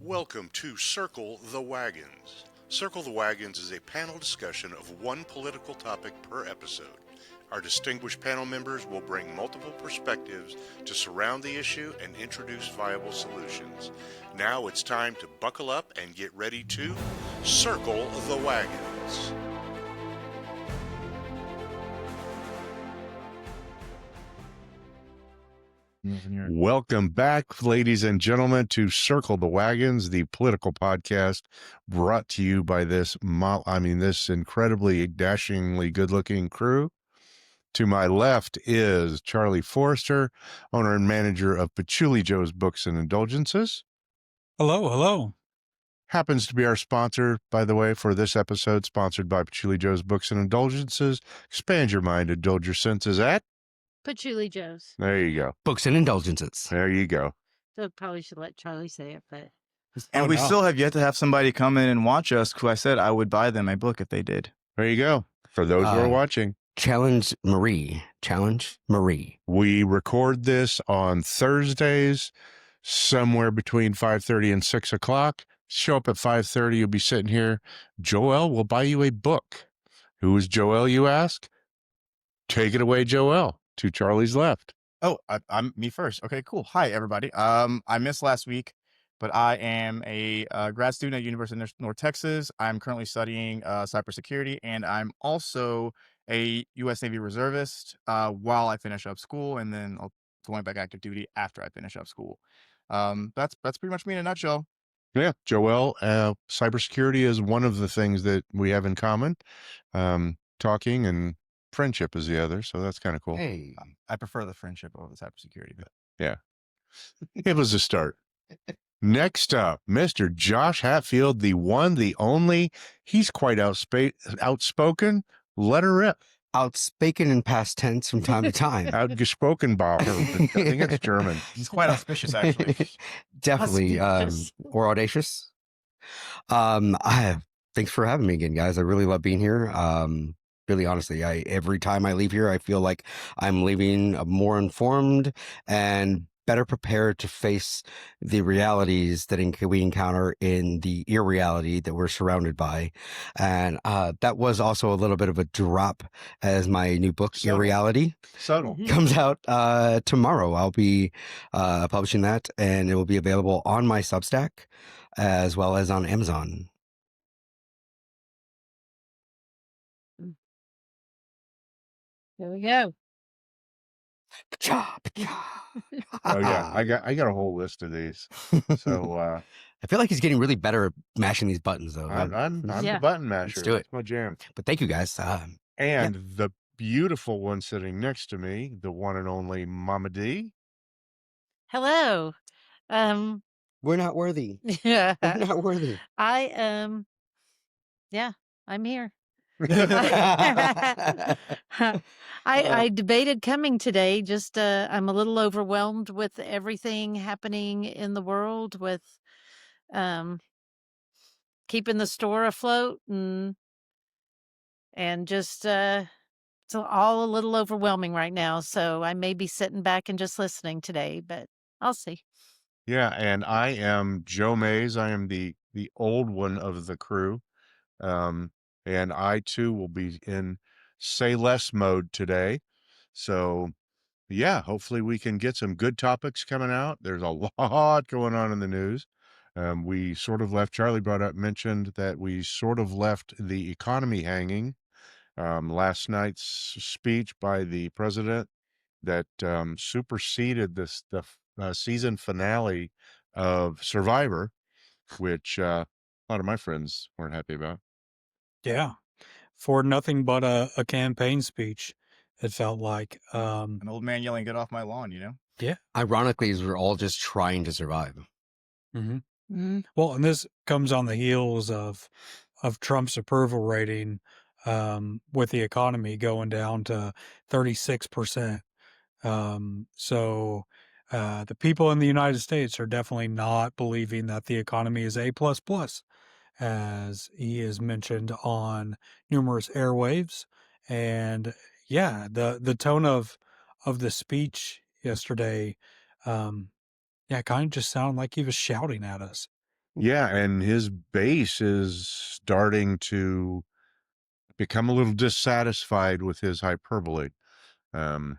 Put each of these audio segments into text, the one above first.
Welcome to Circle the Wagons. Circle the Wagons is a panel discussion of one political topic per episode. Our distinguished panel members will bring multiple perspectives to surround the issue and introduce viable solutions. Now it's time to buckle up and get ready to Circle the Wagons. Welcome back, ladies and gentlemen, to Circle the Wagons, the political podcast brought to you by this incredibly dashingly good-looking crew. To my left is Charlie Forrester, owner and manager of Patchouli Joe's Books and Indulgences. Hello, hello. Happens to be our sponsor, by the way, for this episode, sponsored by Patchouli Joe's Books and Indulgences. Expand your mind, indulge your senses at Patchouli Joe's. There you go. Books and Indulgences. There you go. So probably should let Charlie say it, but And we still have yet to have somebody come in and watch us who I said I would buy them a book if they did. There you go. For those who are watching. Challenge Marie. We record this on Thursdays, somewhere between 5:30 and 6 o'clock. Show up at 5:30. You'll be sitting here. Joelle will buy you a book. Who is Joelle, you ask? Take it away, Joelle. To Charlie's left. Oh, I'm me first. Okay, cool. Hi, everybody. I missed last week, but I am a grad student at University of North Texas. I'm currently studying cybersecurity, and I'm also a U.S. Navy reservist while I finish up school, and then I'll going back active duty after I finish up school. That's pretty much me in a nutshell. Yeah, Joelle, cybersecurity is one of the things that we have in common. Talking and friendship is the other, so that's kind of cool. Hey. I prefer the friendship over the cybersecurity, but yeah, it was a start. Next up, Mr. Josh Hatfield, the one, the only. He's quite outspoken. Let her rip. Outspoken in past tense from time to time. Outgesprochen Bauer. I think it's German. he's quite auspicious, actually. Definitely. Or audacious. Thanks for having me again, guys. I really love being here. Really, honestly, every time I leave here, I feel like I'm leaving more informed and better prepared to face the realities that we encounter in the irreality that we're surrounded by. And that was also a little bit of a drop as my new book, Irreality, comes out tomorrow. I'll be publishing that, and it will be available on my Substack as well as on Amazon. there we go. Oh yeah, I got a whole list of these. So I feel like he's getting really better at mashing these buttons, though. I'm the button masher. Let's do it. That's my jam. But thank you, guys. And the beautiful one sitting next to me, the one and only Mama D. Hello. We're not worthy. Yeah. We're not worthy. I'm here. I debated coming today. Just I'm a little overwhelmed with everything happening in the world, with keeping the store afloat, and just it's all a little overwhelming right now. So I may be sitting back and just listening today, but I'll see. Yeah, and I am Joe Mays. I am the old one of the crew. And I, too, will be in say less mode today. So, yeah, hopefully we can get some good topics coming out. There's a lot going on in the news. We sort of left, Charlie mentioned that we sort of left the economy hanging. Last night's speech by the president that superseded the season finale of Survivor, which a lot of my friends weren't happy about. Yeah. For nothing but a campaign speech, it felt like. An old man yelling, "Get off my lawn," you know? Yeah. Ironically, we're all just trying to survive. Mm-hmm. Mm-hmm. Well, and this comes on the heels of Trump's approval rating with the economy going down to 36%. So the people in the United States are definitely not believing that the economy is A++, as he has mentioned on numerous airwaves. And yeah, the tone of the speech yesterday, kind of just sounded like he was shouting at us. Yeah, and his base is starting to become a little dissatisfied with his hyperbole. Um,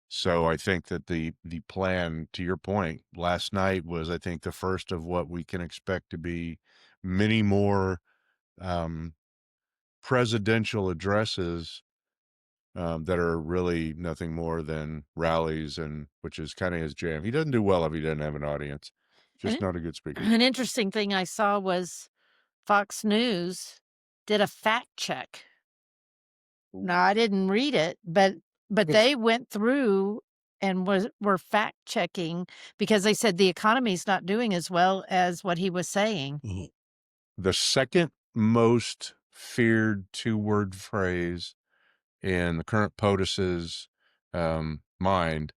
so I think that the plan, to your point, last night was, I think, the first of what we can expect to be many more um, presidential addresses that are really nothing more than rallies, and which is kind of his jam. He doesn't do well if he doesn't have an audience. And Just not a good speaker. an interesting thing I saw was Fox News did a fact check. Now, I didn't read it, but Okay. they went through and were fact checking because they said the economy's not doing as well as what he was saying. Mhm. The second most feared two-word phrase in the current POTUS's mind.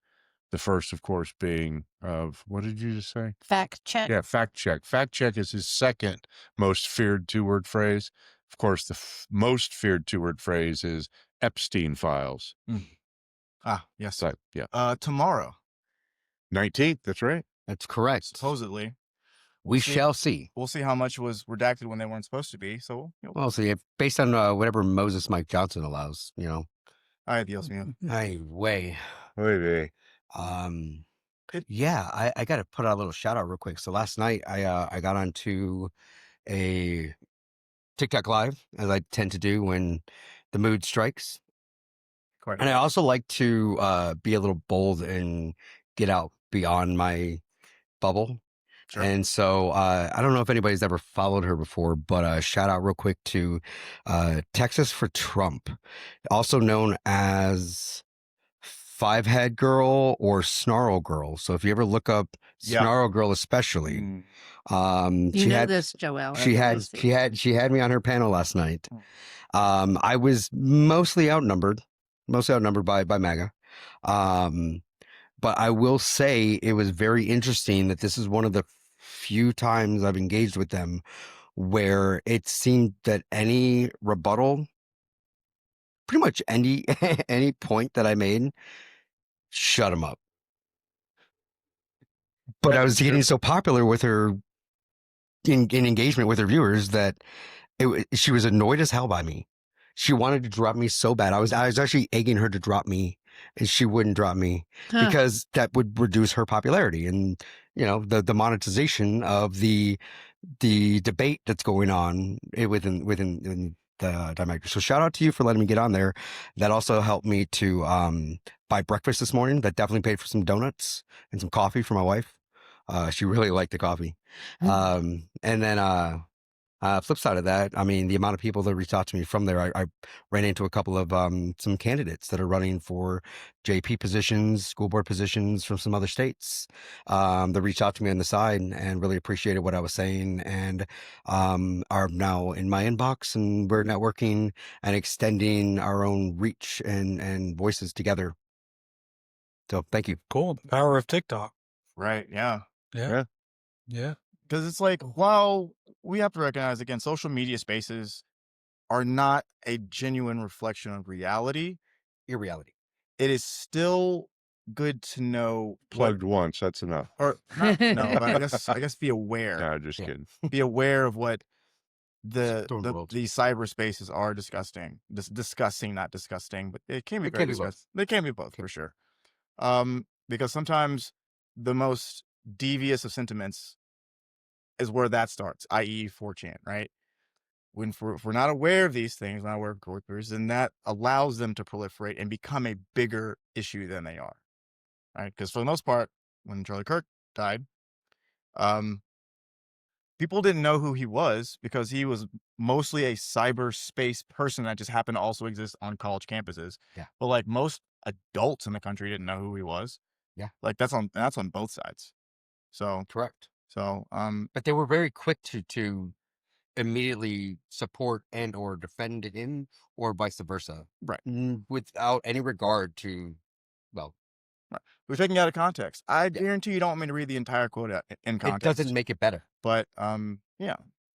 The first, of course, being of, what did you just say? Fact check. Yeah, fact check. Fact check is his second most feared two-word phrase. Of course, the most feared two-word phrase is Epstein files. Yes. So, yeah. Tomorrow, 19th, that's right. That's correct. supposedly. We see. shall see. We'll see how much was redacted when they weren't supposed to be. So, Well, see, if, based on whatever Moses Mike Johnson allows, ay, Dios mío. Anyway, Oy vey. yeah, I got to put out a little shout out real quick. So last night I got onto a TikTok live, as I tend to do when the mood strikes. Quite And I also like to be a little bold and get out beyond my bubble. Sure. And so I don't know if anybody's ever followed her before, but shout out real quick to Texas for Trump, also known as Five Head Girl or Snarl Girl. So if you ever look up Yeah. Snarl Girl, especially, You she know had this, Joelle. she had me on her panel last night. I was mostly outnumbered by MAGA. But I will say it was very interesting that this is one of the few times I've engaged with them where it seemed that any rebuttal, pretty much any any point that I made, shut them up. But I was getting so popular with her in engagement with her viewers that she was annoyed as hell by me. She wanted to drop me so bad. I was actually egging her to drop me, and she wouldn't drop me because that would reduce her popularity and the monetization of the debate that's going on within the dynamic. So shout out to you for letting me get on there. That also helped me to buy breakfast this morning. That definitely paid for some donuts and some coffee for my wife. She really liked the coffee. And then flip side of that, I mean, the amount of people that reached out to me from there, I ran into a couple of some candidates that are running for JP positions, school board positions from some other states that reached out to me on the side and really appreciated what I was saying and are now in my inbox, and we're networking and extending our own reach and voices together. So thank you. Cool. The power of TikTok. Right. Yeah. Yeah. Because it's like, while we have to recognize, again, social media spaces are not a genuine reflection of reality, Irreality. it is still good to know Plugged once, that's enough. or not, no, but I guess be aware. No, just Yeah. kidding. Be aware of what Storm world. the cyberspaces are discussing, not disgusting, but it can be It very can be both. disgusting. They can be both for sure. Because sometimes the most devious of sentiments is where that starts, i.e. 4chan, right? If we're not aware of these things, not aware of workers, then that allows them to proliferate and become a bigger issue than they are, right? Because for the most part, when Charlie Kirk died, people didn't know who he was because he was mostly a cyberspace person that just happened to also exist on college campuses. Yeah. But like most adults in the country didn't know who he was. Yeah. Like that's on both sides. So Correct. but they were very quick to immediately support and or defend him or vice versa, right, without any regard to, we're taking it out of context. I guarantee you don't want me to read the entire quote in context. It doesn't make it better. But yeah.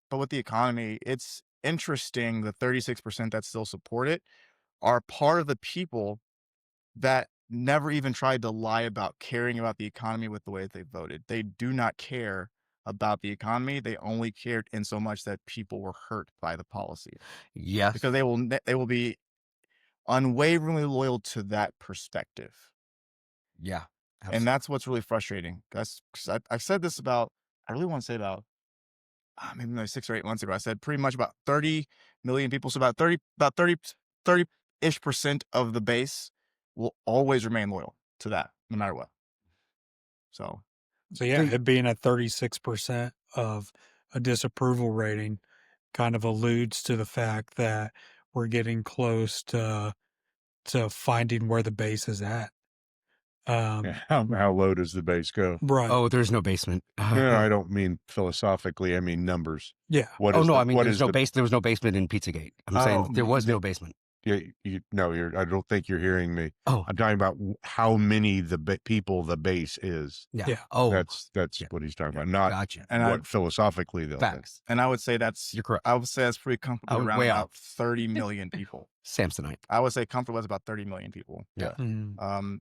But with the economy, it's interesting. The 36% that still support it are part of the people that never even tried to lie about caring about the economy with the way that they voted. They do not care about the economy. They only cared in so much that people were hurt by the policy, Yes. because they will be unwaveringly loyal to that perspective. Yeah. And that's what's really frustrating. That's 'cause I said this about, I really want to say about maybe like 6 or 8 months ago. I said pretty much about 30 million people. So about 30-ish percent of the base will always remain loyal to that, no matter what. So So yeah, The- it being at 36% of a disapproval rating kind of alludes to the fact that we're getting close to finding where the base is at. Yeah, how low does the base go? Right. Oh, there's no basement. No, I don't mean philosophically. I mean numbers. Yeah. What Oh is no, the I mean what there's is no the base. There was no basement in Pizzagate. I'm saying there was no basement. no, I don't think you're hearing me. Oh, I'm talking about how many people the base is. yeah. Yeah. Oh, That's yeah. what he's talking about, not Gotcha. and what philosophically they'll think. Facts. I would say that's, You're correct. I would say that's pretty comfortably I was around way about off. 30 million people. Samsonite. I would say comfortable is about 30 million people. Yeah. Mm.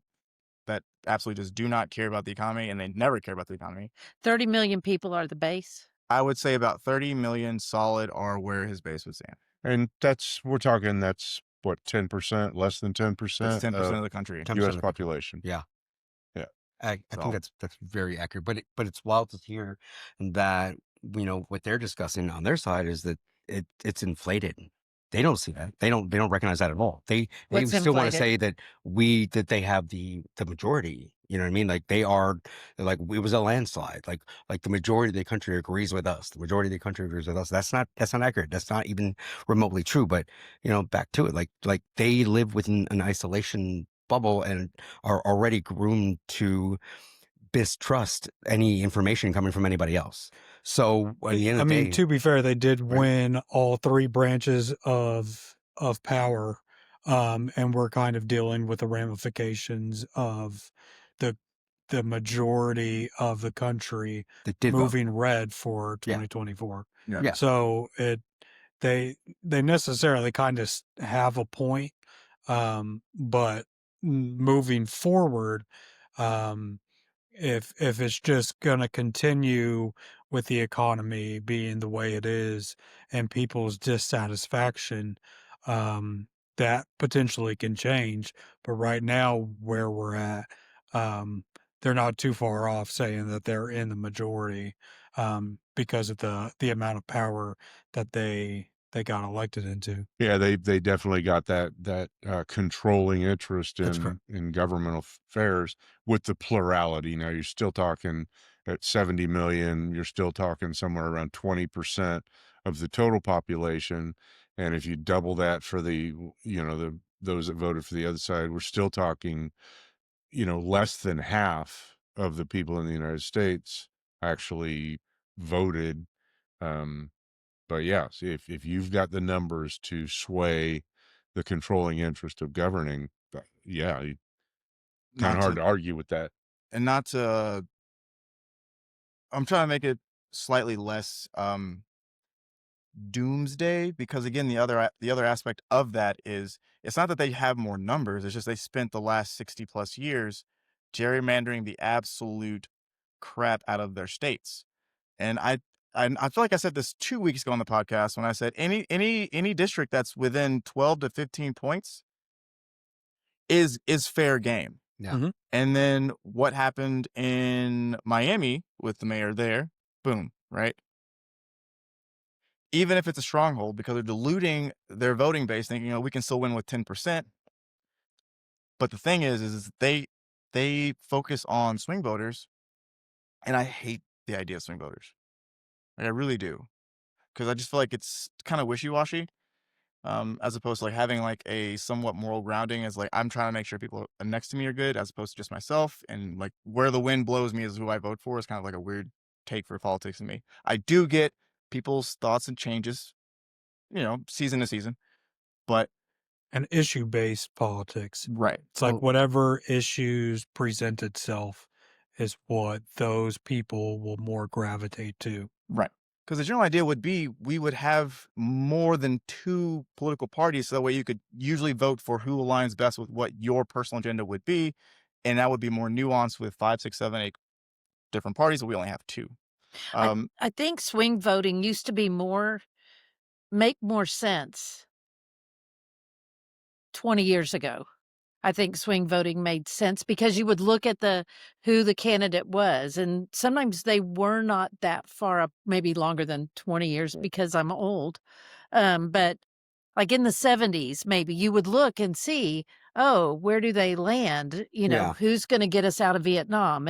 That absolutely just do not care about the economy, and they never care about the economy. 30 million people are the base. I would say about 30 million solid are where his base would stand. And we're talking that's what, 10%, less than 10% That's 10% of of the country. 10% U.S. of the country. population. Yeah. Yeah. I So- think that's very accurate. But it's wild to hear that what they're discussing on their side is that it's inflated. They don't see that. They don't recognize that at all. They What's still want to inflated? say that they have the majority. You know what I mean? Like they are, like it was a landslide. Like the majority of the country agrees with us. The majority of the country agrees with us. That's not accurate. That's not even remotely true. But back to it. Like they live within an isolation bubble and are already groomed to distrust any information coming from anybody else. So at the end I of the mean, day, to be fair, they did Right. win all three branches of power, and we're kind of dealing with the ramifications of the majority of the country that did vote. moving red for Yeah. 2024. Yeah. So they necessarily kind of have a point, but moving forward, um, if it's just going to continue with the economy being the way it is and people's dissatisfaction, that potentially can change. But right now, where we're at, they're not too far off saying that they're in the majority, because of the amount of power that they got elected into. Yeah, they definitely got that controlling interest That's correct. in governmental affairs with the plurality. Now you're still talking at 70 million, you're still talking somewhere around 20% of the total population. And if you double that for those that voted for the other side, we're still talking, less than half of the people in the United States actually voted. But yeah, see, if you've got the numbers to sway the controlling interest of governing, yeah, kind Not of hard to, to argue with that. and not to, I'm trying to make it slightly less doomsday, because again, the other aspect of that is, it's not that they have more numbers, it's just they spent the last 60 plus years gerrymandering the absolute crap out of their states. And I feel like I said this 2 weeks ago on the podcast when I said any district that's within 12 to 15 points is fair game. Yeah. Mhm. And then what happened in Miami with the mayor there? Boom, right? Even if it's a stronghold, because they're diluting their voting base, thinking, we can still win with 10%. But the thing is they focus on swing voters, and I hate the idea of swing voters. Like, I really do, because I just feel like it's kind of wishy-washy, as opposed to like having like a somewhat moral grounding, as like I'm trying to make sure people next to me are good, as opposed to just myself, and like where the wind blows me is who I vote for. Is kind of like a weird take for politics in me. I do get people's thoughts and changes, season to season, but And issue-based politics. right, It's like whatever issues present itself is what those people will more gravitate to. right. Because the general idea would be we would have more than two political parties, so that way you could usually vote for who aligns best with what your personal agenda would be, and that would be more nuanced with 5, 6, 7, 8 different parties, but we only have two. I Um, I think swing voting used to be make more sense 20 years ago. I think swing voting made sense because you would look at who the candidate was, and sometimes they were not that far up, maybe longer than 20 years because I'm old. But like in the 70s, maybe you would look and see, oh, where do they land? Yeah. Who's going to get us out of Vietnam?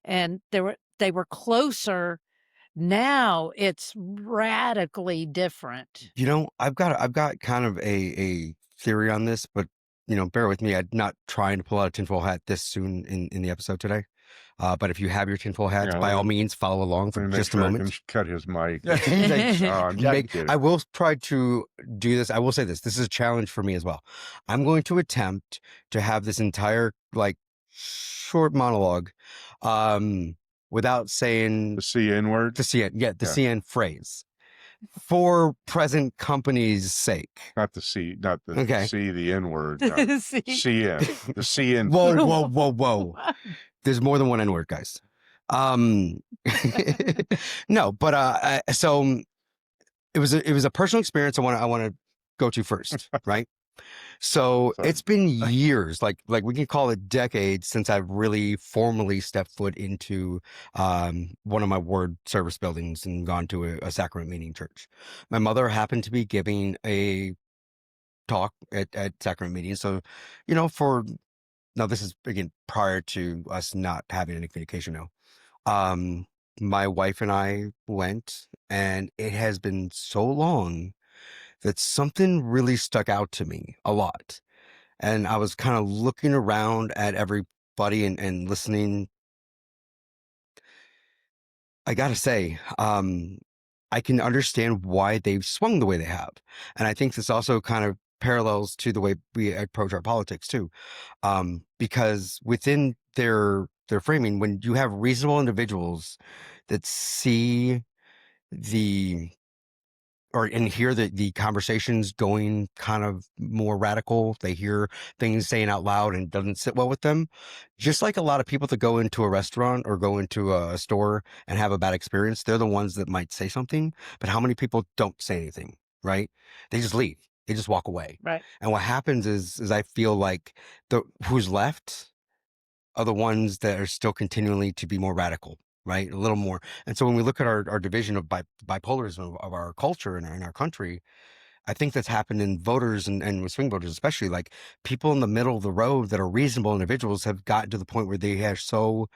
And they were closer. Now it's radically different. I've got kind of a theory on this, but bear with me. I'm not trying to pull out a tinfoil hat this soon in the episode today. But if you have your tinfoil hats, Yeah, by all let me means, follow along for make just a sure I can moment. cut his mic. He's like, Oh, I'm just kidding. I will try to do this. I will say this. This is a challenge for me as well. I'm going to attempt to have this entire short monologue without saying The CN word? the CN, the Yeah. CN phrase for present company's sake. Not the C, not the Okay. C, the N word. No. See? CN. The CN. Whoa. There's more than one N word, guys. No, but so it was a personal experience I want to go to first, right? So Sorry. it's been years, like we can call it decades, since I've really formally stepped foot into one of my ward service buildings and gone to a sacrament meeting church. My mother happened to be giving a talk at sacrament meetings, so now this is again prior to us not having any communication now. My wife and I went, and it has been so long that something really stuck out to me a lot. And I was kind of looking around at everybody and listening. I gotta say, I can understand why they've swung the way they have. And I think this also kind of parallels to the way we approach our politics too. Because within their framing, when you have reasonable individuals that see and hear the conversations going kind of more radical, they hear things saying out loud and it doesn't sit well with them. Just like a lot of people that go into a restaurant or go into a store and have a bad experience, they're the ones that might say something. But how many people don't say anything, right? They just leave. They just walk away. Right. And what happens is I feel like who's left are the ones that are still continually to be more radical, right? A little more. And so when we look at our division of bipolarism of our culture and in our country, I think that's happened in voters and with swing voters, especially like people in the middle of the road that are reasonable individuals have gotten to the point where they are so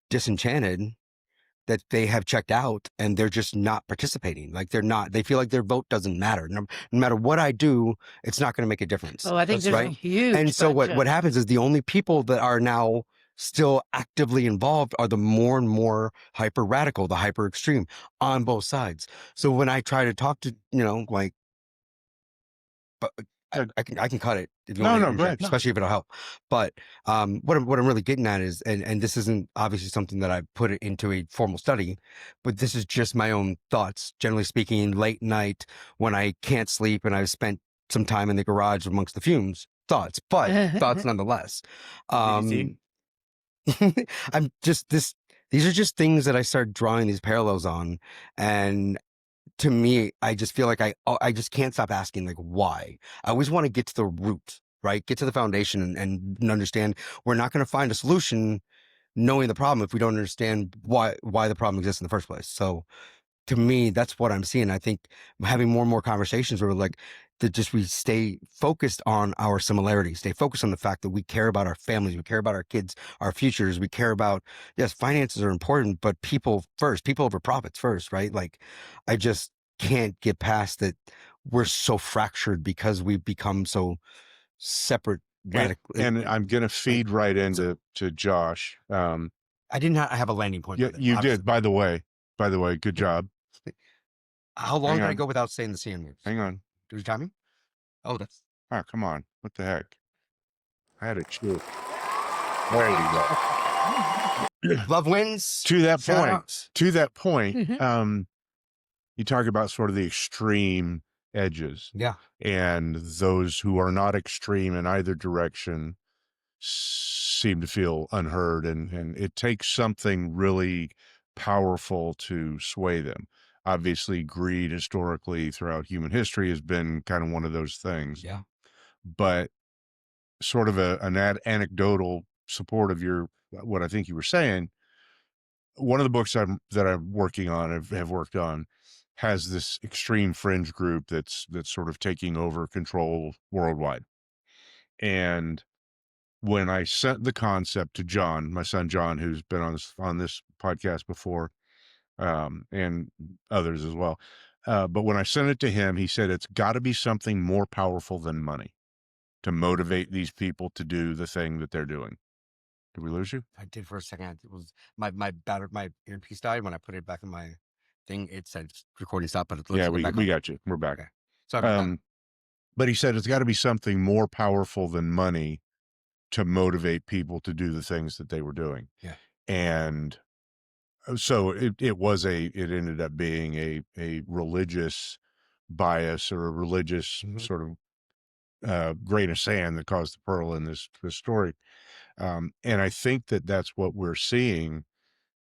disenchanted that they have checked out and they're just not participating. Like they feel like their vote doesn't matter. No matter what I do, it's not going to make a difference. Oh, I think there's a right. huge And so bunch what happens is the only people that are now still actively involved are the more and more hyper radical, the hyper extreme on both sides. So when I try to talk to, but I can cut it if you want to go ahead. especially if it'll help. But what I'm really getting at is, and this isn't obviously something that I put it into a formal study, but this is just my own thoughts. Generally speaking, late night when I can't sleep and I've spent some time in the garage amongst the fumes, thoughts nonetheless. BBC? I'm just these are just things that I start drawing these parallels on, and to me, I just feel like I just can't stop asking, like, why? I always want to get to the root, right? Get to the foundation and understand we're not going to find a solution knowing the problem if we don't understand why the problem exists in the first place. So to me, that's what I'm seeing. I think having more and more conversations where like that we stay focused on our similarities, stay focused on the fact that we care about our families, we care about our kids, our futures, we care about, yes, finances are important, but people first, people over profits first, right? Like I just can't get past that we're so fractured because we've become so separate. And I'm going to feed right into Josh. I did not have a landing point. Yeah, you did. By the way, good job. How long did I go without saying the CN words? Hang on. Do you time me? Oh, that's. Oh, come on. What the heck? I had a chew. There you go. Love wins. To that Shout point. outs. To that point. Mhm. You talk about sort of the extreme edges. Yeah. And those who are not extreme in either direction seem to feel unheard. And it takes something really powerful to sway them. Obviously, greed historically throughout human history has been kind of one of those things. Yeah. But sort of an anecdotal support of what I think you were saying. One of the books that I'm working on, have worked on, has this extreme fringe group that's sort of taking over control worldwide. And when I sent the concept to John, my son John, who's been on this podcast before, and others as well, but when I sent it to him, he said it's got to be something more powerful than money to motivate these people to do the thing that they're doing. Did we lose you? I did for a second. It was my earpiece died when I put it back in my thing. It said recording stop, but it looks Yeah, like we got you. We're back. Okay. Sorry about that. But he said it's got to be something more powerful than money to motivate people to do the things that they were doing. Yeah. And so it ended up being a religious bias or a religious sort of grain of sand that caused the pearl in this story. And I think that that's what we're seeing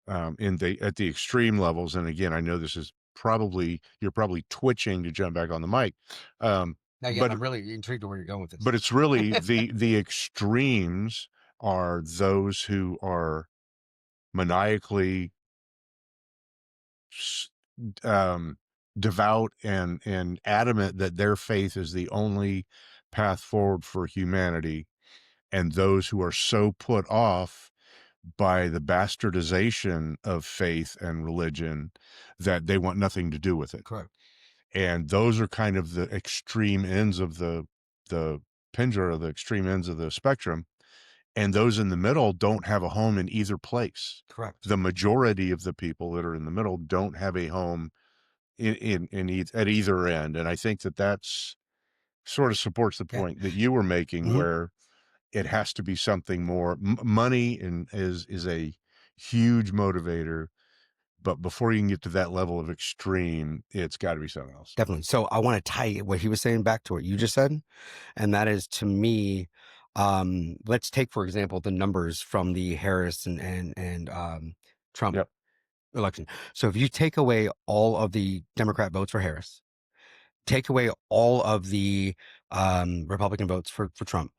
at the extreme levels. And again, I know this is you're probably twitching to jump back on the mic. Again, I'm really intrigued to where you're going with this. But it's really the extremes are those who are maniacally devout and adamant that their faith is the only path forward for humanity, and those who are so put off by the bastardization of faith and religion that they want nothing to do with it. Correct. And those are kind of the extreme ends of the pendulum, or the extreme ends of the spectrum. And those in the middle don't have a home in either place. Correct. The majority of the people that are in the middle don't have a home at either end. And I think that that's sort of supports the point that you were making, where it has to be something more. Money is a huge motivator, but before you can get to that level of extreme, it's got to be something else. Definitely. So I want to tie what he was saying back to what you just said, and that is, to me, let's take, for example, the numbers from the Harris and Trump election. So if you take away all of the Democrat votes for Harris, take away all of the Republican votes for Trump,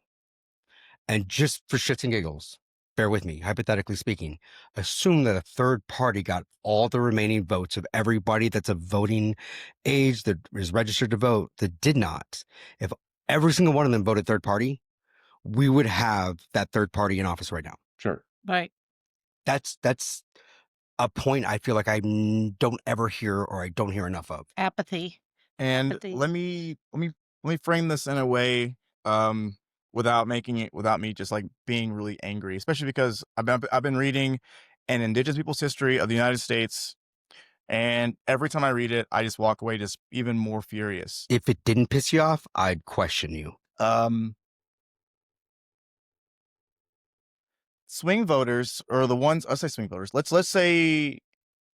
and just for shits and giggles, bear with me, hypothetically speaking, assume that a third party got all the remaining votes of everybody that's of voting age, that is registered to vote, that did not. If every single one of them voted third party, we would have that third party in office right now. Sure. Right. That's a point I feel like I don't ever hear, or I don't hear enough of. Apathy. And Apathy. let me frame this in a way, without me just like being really angry, especially because I've been reading an Indigenous people's history of the United States, and every time I read it, I just walk away just even more furious. If it didn't piss you off, I'd question you. Swing voters, or the ones, I say swing voters. Let's say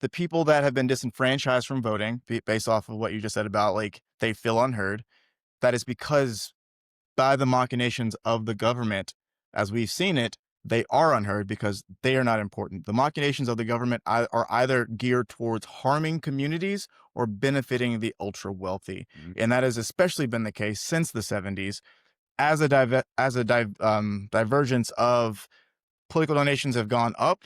the people that have been disenfranchised from voting, based off of what you just said about like they feel unheard. That is because by the machinations of the government, as we've seen it, they are unheard because they are not important. The machinations of the government are either geared towards harming communities or benefiting the ultra wealthy, and that has especially been the case since the 70s. As a divergence of political donations have gone up,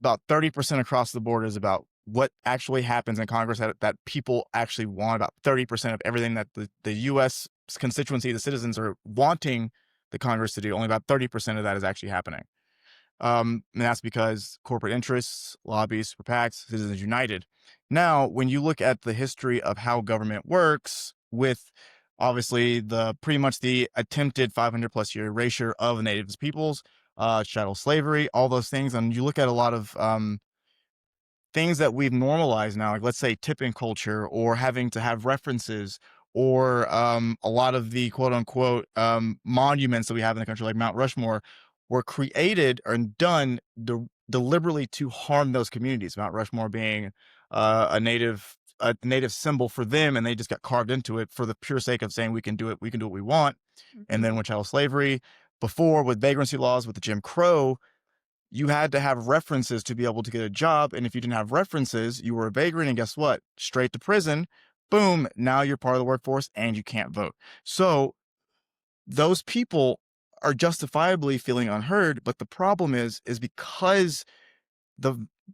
about 30% across the board is about what actually happens in Congress that people actually want. About 30% of everything that the U.S. constituency, the citizens, are wanting the Congress to do, only about 30% of that is actually happening. And that's because corporate interests, lobbies, super PACs, Citizens United. Now, when you look at the history of how government works, with obviously pretty much the attempted 500 plus year erasure of Native peoples, chattel slavery, all those things, and you look at a lot of things that we've normalized now, like let's say tipping culture, or having to have references, or a lot of the quote unquote monuments that we have in the country, like Mount Rushmore, were created and done deliberately to harm those communities. Mount Rushmore being a native symbol for them, and they just got carved into it for the pure sake of saying we can do it, we can do what we want. And then with chattel slavery, before with vagrancy laws, with the Jim Crow, you had to have references to be able to get a job. And if you didn't have references, you were a vagrant. And guess what? Straight to prison. Boom. Now you're part of the workforce and you can't vote. So those people are justifiably feeling unheard. But the problem is the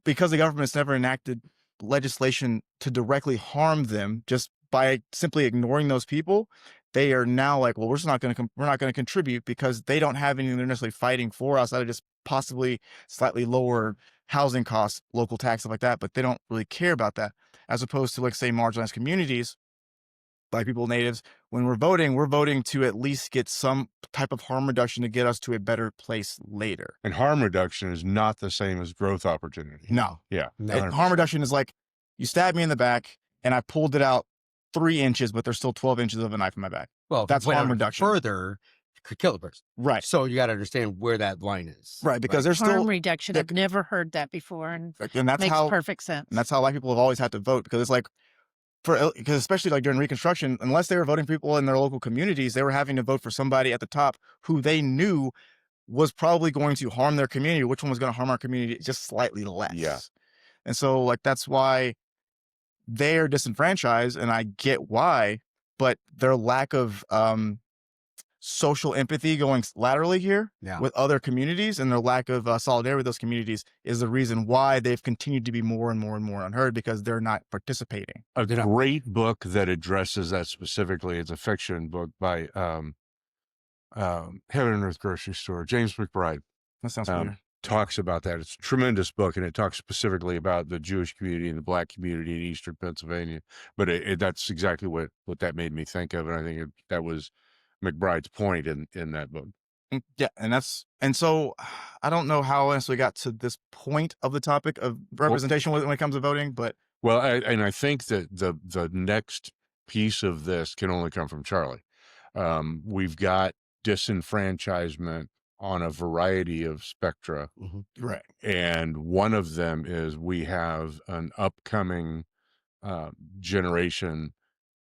because the government's never enacted legislation to directly harm them, just by simply ignoring those people, they are now like, well, we're not going to contribute because they don't have anything they're necessarily fighting for outside of just possibly slightly lower housing costs, local tax, stuff like that. But they don't really care about that, as opposed to, like, say, marginalized communities, Black people, natives. When we're voting to at least get some type of harm reduction to get us to a better place later. And harm reduction is not the same as growth opportunity. No. Yeah. No. 100%. Harm reduction is like, you stabbed me in the back and I pulled it out 3 inches, but there's still 12 inches of a knife in my back. Well, That's went harm out reduction. Further, could kill the person. Right. So you got to understand where that line is. Right. Because there's Harm still, reduction. I've never heard that before, and and that's makes how, perfect sense. and that's how Black people have always had to vote, because it's like, because especially like during Reconstruction, unless they were voting for people in their local communities, they were having to vote for somebody at the top who they knew was probably going to harm their community. Which one was going to harm our community just slightly less? Yeah. And so, like, that's why they're disenfranchised, and I get why, but their lack of social empathy going laterally here with other communities, and their lack of solidarity with those communities is the reason why they've continued to be more and more and more unheard, because they're not participating. A great book that addresses that specifically. It's a fiction book by Heaven and Earth Grocery Store. James McBride That sounds familiar. talks about that. It's a tremendous book, and it talks specifically about the Jewish community and the Black community in Eastern Pennsylvania. But that's exactly what that made me think of, and I think that was McBride's point in that book. Yeah, and so I don't know how else we got to this point of the topic of representation when it comes to voting, but I think that the next piece of this can only come from Charlie. We've got disenfranchisement on a variety of spectra, right, and one of them is we have an upcoming generation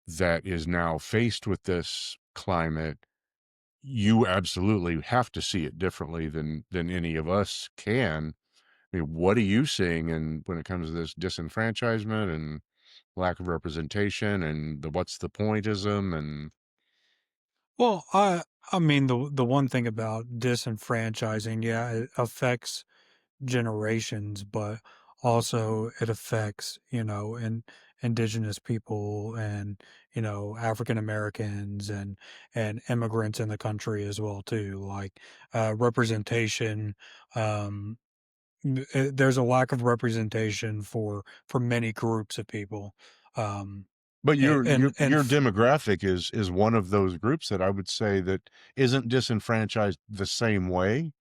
that is now faced with this climate. You absolutely have to see it differently than any of us can. I mean, what are you seeing when it comes to this disenfranchisement and lack of representation and the what's the pointism and Well, I mean the one thing about disenfranchising, yeah, it affects generations, but also it affects, indigenous people and, African Americans and immigrants in the country as well too. Like representation, um there's a lack of representation for many groups of people. Um but your and demographic is one of those groups that I would say that isn't disenfranchised the same way.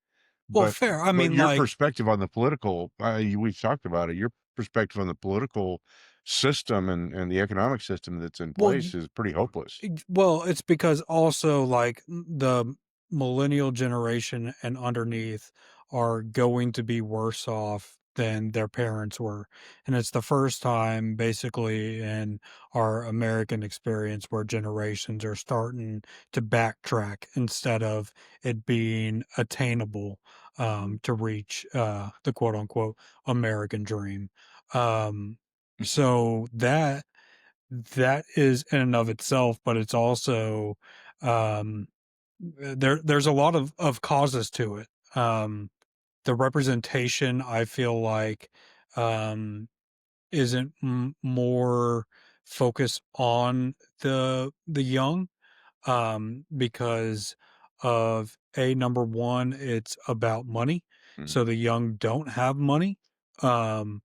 well, But fair. I mean, your like, perspective on the political, we've talked about it. Your perspective on the political system and the economic system that's in well, place is pretty hopeless. well, it's because also like the millennial generation and underneath are going to be worse off than their parents were. And it's the first time basically in our American experience where generations are starting to backtrack instead of it being attainable to reach the quote unquote American dream. Um, so that is in and of itself, but it's also um, there's a lot of causes to it. The representation, I feel like, um, isn't more focused on the young, because of number one, it's about money. So the young don't have money. Um,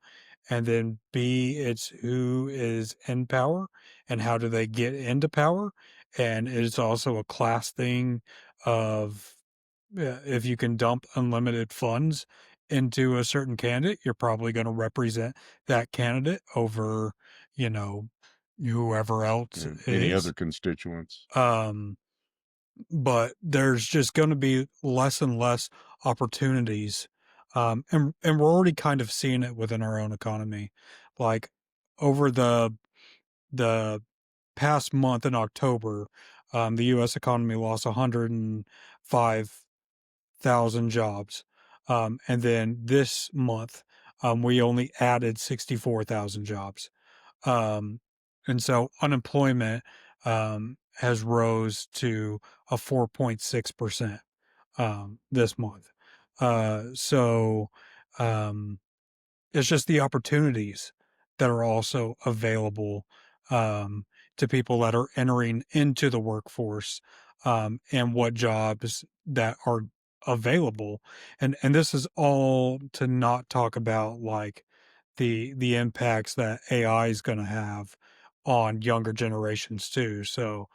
and then B, it's who is in power and how do they get into power. And it's also a class thing of if you can dump unlimited funds into a certain candidate, you're probably going to represent that candidate over, you know, whoever else Any is. other constituents. But there's just going to be less and less opportunities. And we're already kind of seeing it within our own economy. Like over the past month in October, the U.S. economy lost 105,000 jobs. And then this month, we only added 64,000 jobs. And so unemployment has rose to a 4.6% this month. So it's just the opportunities that are also available um, to people that are entering into the workforce, and what jobs that are available. And this is all to not talk about like the impacts that AI is going to have on younger generations too. So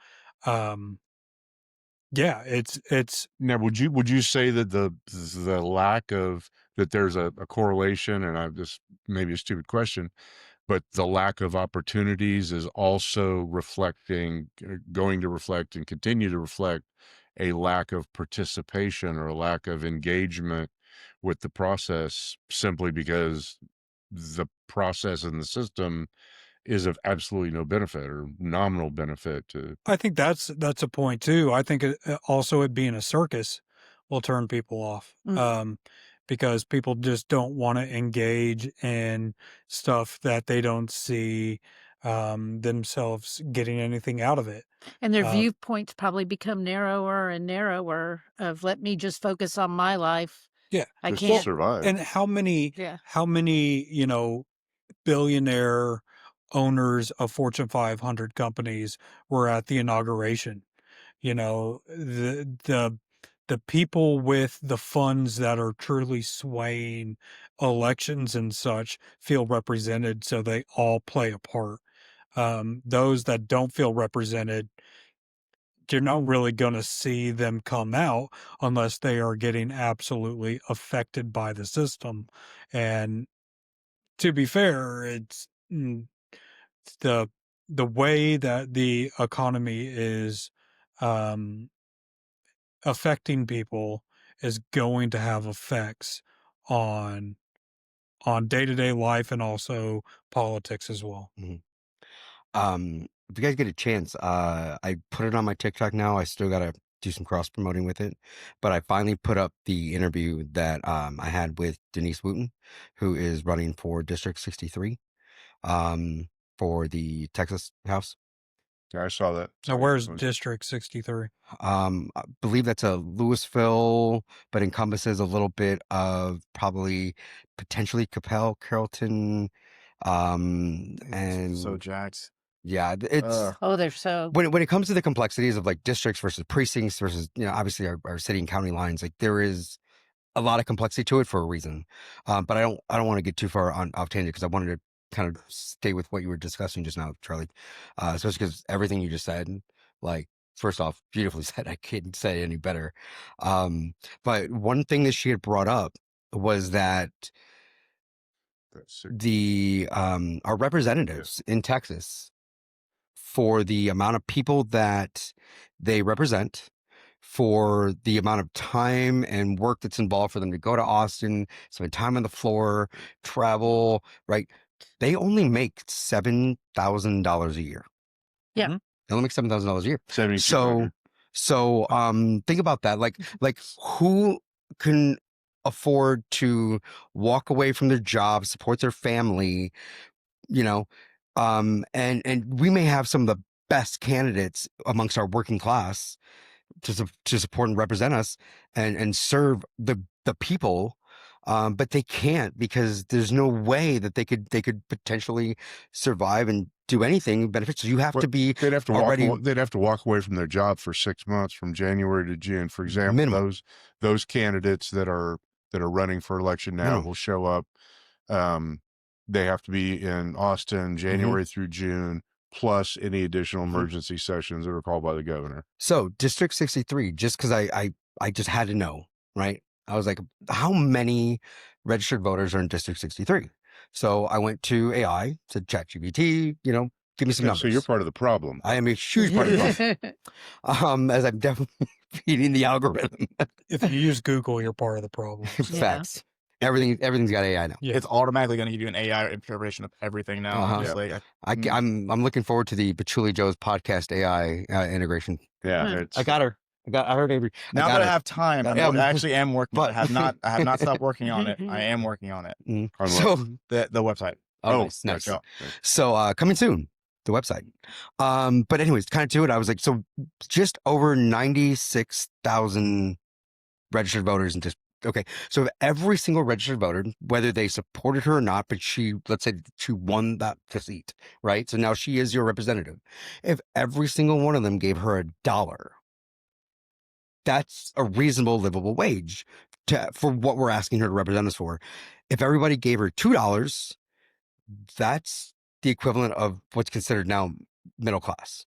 yeah, it's Now, would you say that the lack of that there's a correlation, and I've just maybe a stupid question, but the lack of opportunities is also reflecting, going to reflect and continue to reflect a lack of participation or a lack of engagement with the process simply because the process and the system is of absolutely no benefit or nominal benefit to. I think that's a point too. I think also it being a circus will turn people off, because people just don't want to engage in stuff that they don't see themselves getting anything out of it. And their Uh, viewpoints probably become narrower and narrower of let me just focus on my life. yeah. I Just to can't. survive. And how many Yeah. billionaire owners of Fortune 500 companies were at the inauguration? The people with the funds that are truly swaying elections and such feel represented, so they all play a part. Those that don't feel represented, you're not really going to see them come out unless they are getting absolutely affected by the system. And to be fair, it's the way that the economy is um, affecting people is going to have effects on day-to-day life and also politics as well. Mhm. If you guys get a chance, I put it on my TikTok now. I still gotta do some cross promoting with it, but I finally put up the interview that I had with Denise Wooten, who is running for District 63 for the Texas House. Yeah, I saw that. Now, where's District 63? I believe that's a Louisville, but encompasses a little bit of probably potentially Capel, Carrollton, and So jacked. yeah, it's Oh, they're so. when it comes to the complexities of like districts versus precincts versus obviously our city and county lines, like there is a lot of complexity to it for a reason. But I don't want to get too far off tangent because I wanted to kind of stay with what you were discussing just now, Charlie. Especially because everything you just said, like first off, beautifully said. I couldn't say it any better. But one thing that she had brought up was that the our representatives in Texas, for the amount of people that they represent, for the amount of time and work that's involved for them to go to Austin, spend time on the floor, travel, right? They only make $7,000 a year. Yeah. Mhm. They only make $7,000 a year. 7,200. So think about that. Like who can afford to walk away from their job, support their family, and we may have some of the best candidates amongst our working class to support and represent us and serve the people, but they can't because there's no way that they could potentially survive and do anything beneficial. You have Well, to be they'd have to already they'd have to walk away from their job for 6 months from January to June. For example, minimum. those candidates that are running for election now Minimum. will show up. They have to be in Austin January through June, plus any additional emergency sessions that are called by the governor. So District 63, just because I just had to know, right? I was like, how many registered voters are in District 63? So I went to AI, said ChatGPT, give me some numbers. So you're part of the problem. I am a huge part of the problem. As I'm definitely feeding the algorithm. If you use Google, you're part of the problem. Facts. Everything's got AI now. Yeah. It's automatically going to give you an AI interpretation of everything now. Honestly, I'm looking forward to the Patchouli Joe's podcast AI integration. Yeah, I got her. I heard Avery. Now that I have time, I actually am working. but- I have not stopped working on it. I am working on it. Mm. On what? So The website. nice. gotcha. So coming soon, the website. But anyways, kind of to it, I was like, so just over 96,000 registered voters and just okay. So if every single registered voter, whether they supported her or not, but let's say she won that seat, right? So now she is your representative. If every single one of them gave her $1, that's a reasonable livable wage for what we're asking her to represent us for. If everybody gave her $2, that's the equivalent of what's considered now middle class.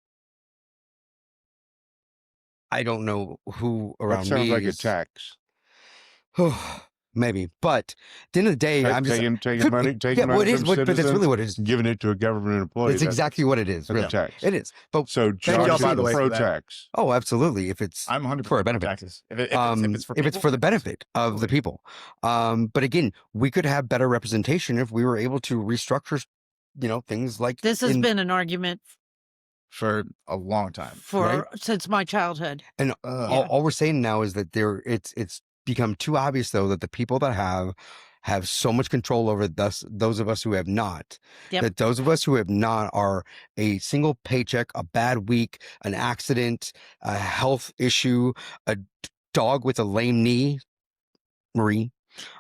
I don't know who around That sounds me like a is, tax. maybe, but at the end of the day, I'm just taking money yeah, well, it is, from but that's citizens, really what it is. giving it to a government employee. It's exactly what it is. That's Really, a tax. it is. But So Thank y'all, Josh by is the way, pro for that. tax. oh, absolutely. If it's I'm 100% for a benefit. taxes. If it's for if it's for the benefit of the people. But again, we could have better representation if we were able to restructure, things like This has been an argument for a long time. since my childhood. And all we're saying now is that it's become too obvious though that the people that have so much control over those of us who have not, Yep. that those of us who have not are a single paycheck, a bad week, an accident, a health issue, a dog with a lame knee, Marie,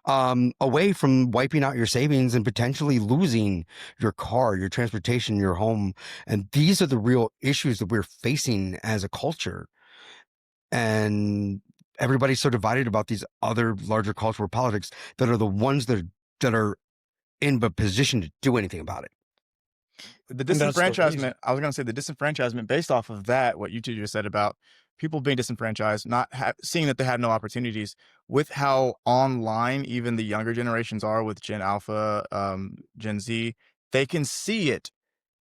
away from wiping out your savings and potentially losing your car, your transportation, your home. And these are the real issues that we're facing as a culture. And everybody's so divided about these other larger cultural politics that are the ones that are in the position to do anything about it. The disenfranchisement, I was going to say the disenfranchisement based off of that, what you two just said about people being disenfranchised, not seeing that they had no opportunities, with how online even the younger generations are with Gen Alpha, Gen Z, they can see it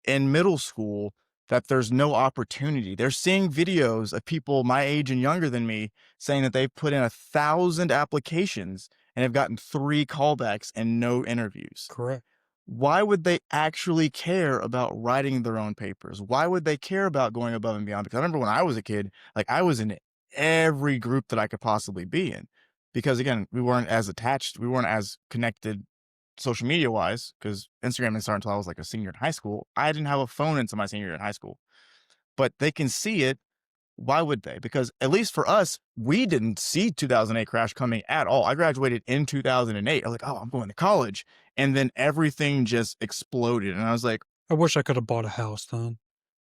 in middle school that there's no opportunity. They're seeing videos of people my age and younger than me saying that they've put in 1,000 applications and have gotten 3 callbacks and no interviews. Correct. Why would they actually care about writing their own papers? Why would they care about going above and beyond? Because I remember when I was a kid, like I was in every group that I could possibly be in. Because again, we weren't as attached, we weren't as connected social media wise, because Instagram didn't start until I was like a senior in high school. I didn't have a phone until my senior year in high school. But they can see it. Why would they? Because at least for us, we didn't see 2008 crash coming at all. I graduated in 2008. I was like, oh, I'm going to college. And then everything just exploded. And I was like, I wish I could have bought a house then.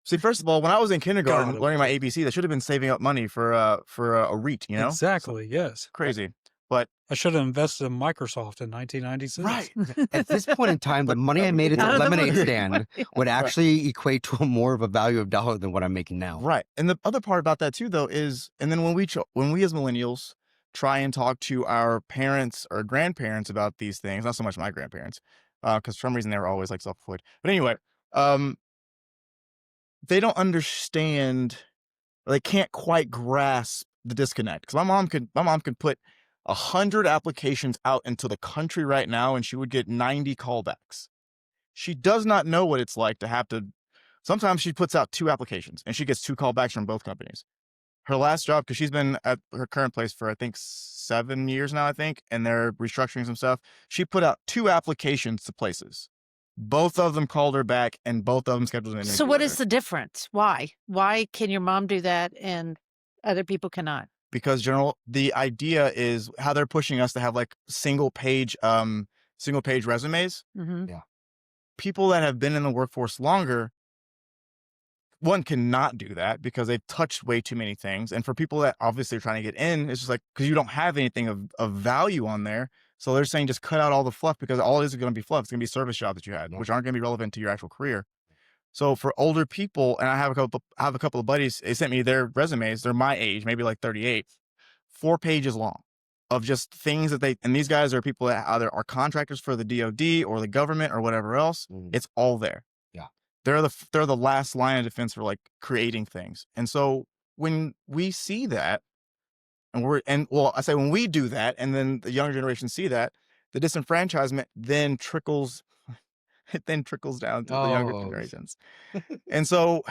see, first of all, when I was in kindergarten God. learning my ABC, I should have been saving up money for a REIT, you know? Exactly. Yes. Crazy. But I should have invested in Microsoft in 1996. right. At this point in time, the money I made at the Out of the lemonade money. stand would actually equate to more of a value of dollar than what I'm making now. Right. And the other part about that too, though, is, and then when we as millennials try and talk to our parents or grandparents about these things, not so much my grandparents, because for some reason they were always like self-employed. But anyway, they don't understand, or they can't quite grasp the disconnect. Because my mom could put 100 applications out into the country right now, and she would get 90 callbacks. She does not know what it's like to have to. Sometimes she puts out 2 applications and she gets 2 callbacks from both companies. Her last job, because she's been at her current place for I think 7 years now, and they're restructuring some stuff. She put out 2 applications to places. Both of them called her back, and both of them scheduled an interview. So what with is her. the difference? Why? Why can your mom do that and other people cannot? Because the idea is how they're pushing us to have like single page resumes. Mm-hmm. Yeah. People that have been in the workforce longer, one cannot do that because they've touched way too many things. And for people that obviously are trying to get in, it's just like, because you don't have anything of value on there. So they're saying just cut out all the fluff, because all it is going to be fluff. It's going to be service jobs that you had, which aren't going to be relevant to your actual career. So for older people, and I have a couple of buddies, they sent me their resumes. They're my age, maybe like 38, 4 pages long of just things that and these guys are people that either are contractors for the DOD or the government or whatever else. It's all there. Yeah. They're the last line of defense for like creating things. And so when we see that, when we do that, and then the younger generation see that, the disenfranchisement then trickles down to the younger generations. And so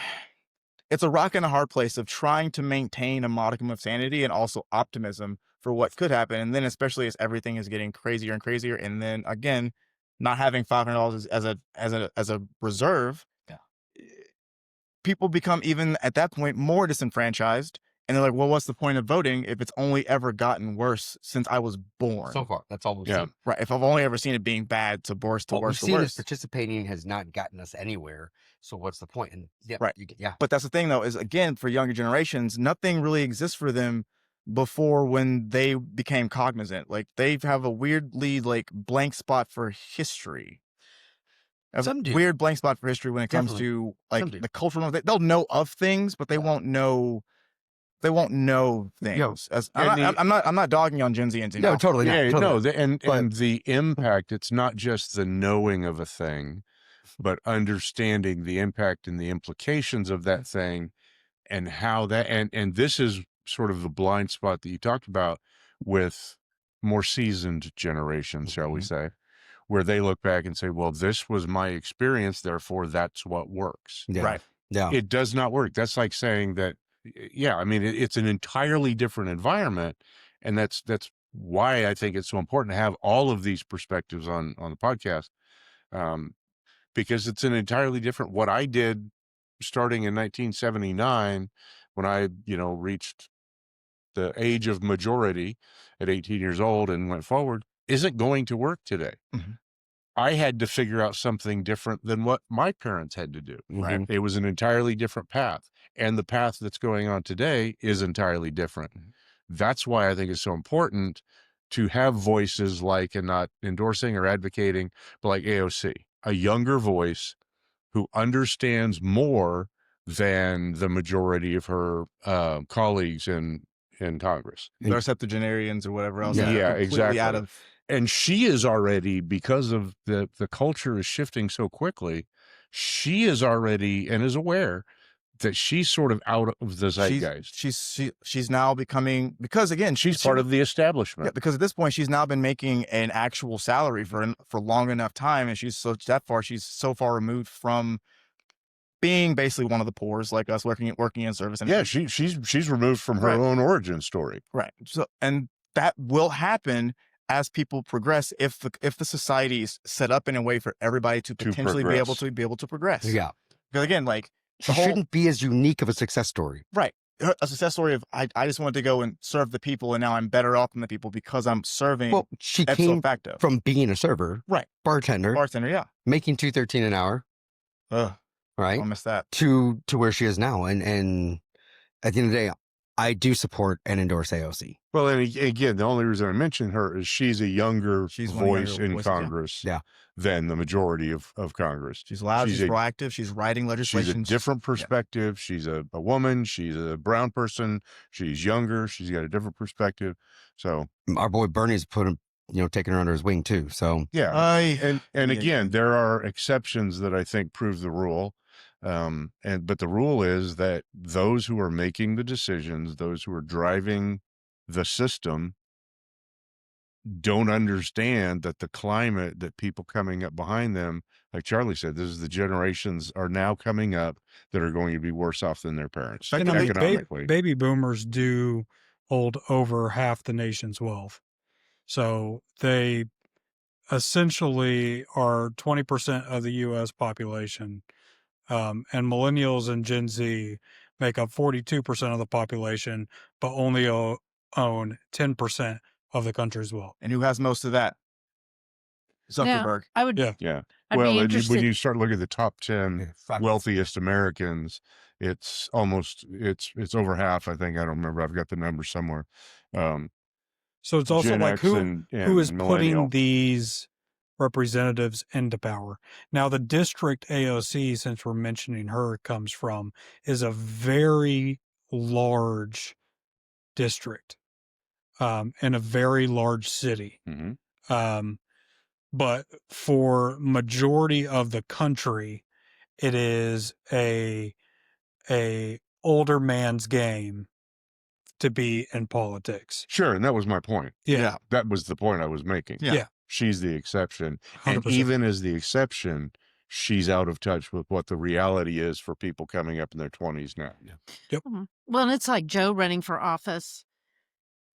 it's a rock and a hard place of trying to maintain a modicum of sanity and also optimism for what could happen. And then especially as everything is getting crazier and crazier, and then again, not having $500 as a reserve, Yeah. people become even at that point more disenfranchised. And they're like, well, what's the point of voting if it's only ever gotten worse since I was born? So far, that's all we've Yeah. seen. Right. If I've only ever seen it being bad to worse to What we've worse to seen is worse. participating has not gotten us anywhere. So what's the point? And yeah, Right. Yeah. But that's the thing, though, is again, for younger generations, nothing really exists for them before when they became cognizant. Like they have a weirdly like blank spot for history. Some do. Weird blank spot for history when it comes Definitely. to like Some do. the cultural. They'll know of things, but they won't know. They won't know things. I'm not dogging on Gen Z and No, totally not. Yeah, Totally no, not. and the impact, it's not just the knowing of a thing, but understanding the impact and the implications of that thing and how that, and this is sort of the blind spot that you talked about with more seasoned generations, shall we say, where they look back and say, well, this was my experience, therefore that's what works. Yeah. Right. Yeah. It does not work. That's like saying that, yeah, I mean, it's an entirely different environment. And that's why I think it's so important to have all of these perspectives on the podcast. Because it's an entirely different, what I did starting in 1979, when I, reached the age of majority at 18 years old and went forward, isn't going to work today. Mhm. I had to figure out something different than what my parents had to do. Right. It was an entirely different path. And the path that's going on today is entirely different. That's why I think it's so important to have voices like, and not endorsing or advocating, but like AOC, a younger voice who understands more than the majority of her colleagues in Congress. They're septuagenarians or whatever else. Yeah, that are completely exactly. Out of And she is already, because of the culture is shifting so quickly, she is already and is aware that she's sort of out of the zeitgeist. she's now becoming, because again, She's part of the establishment. Yeah, because at this point she's now been making an actual salary for long enough time, and she's so far removed from being basically one of the poors like us, working in service. And Yeah, she's removed from her Right. own origin story. right. So, and that will happen as people progress, if the society is set up in a way for everybody to potentially be able to progress. Yeah. Because again, like She shouldn't be as unique of a success story. right. A success story of I just wanted to go and serve the people, and now I'm better off than the people because I'm serving. Well, she ipso came facto from being a server, right, bartender, yeah. making $2.13 an hour, Ugh, right? I'll miss that. To where she is now. And at the end of the day, I do support and endorse AOC. Well, and again, the only reason I mention her is she's a younger She's one of the voice younger in voices, yeah. Congress Yeah. than the majority of Congress. She's loud. She's a- proactive. She's writing She's legislation. a different perspective. She's a woman. She's a brown person. She's younger. She's got a different perspective. So Our boy Bernie's taking her under his wing too. So yeah, and yeah. again, there are exceptions that I think prove the rule. But the rule is that those who are making the decisions, those who are driving the system, don't understand that the climate that people coming up behind them, like Charlie said, this is the generations are now coming up that are going to be worse off than their parents And I mean, economically. baby boomers do hold over half the nation's wealth. So they essentially are 20% of the U.S. population. And millennials and Gen Z make up 42% of the population, but only own 10% of the country's wealth. And who has most of that? Zuckerberg. I would. Yeah. Yeah. I'd Well, be and interested. when you start looking at the top 10 wealthiest Americans, it's almost, it's over half, I think. I don't remember. I've got the number somewhere. So it's also Gen like X who and is putting millennial. these representatives into power. Now, the district AOC, since we're mentioning her, comes from is a very large district in a very large city. Mhm. But for majority of the country, it is a older man's game to be in politics. Sure. And that was my point. Yeah. That was the point I was making. Yeah. Yeah. She's the exception. 100%. And even as the exception, she's out of touch with what the reality is for people coming up in their 20s now. Well, and it's like Joe running for office.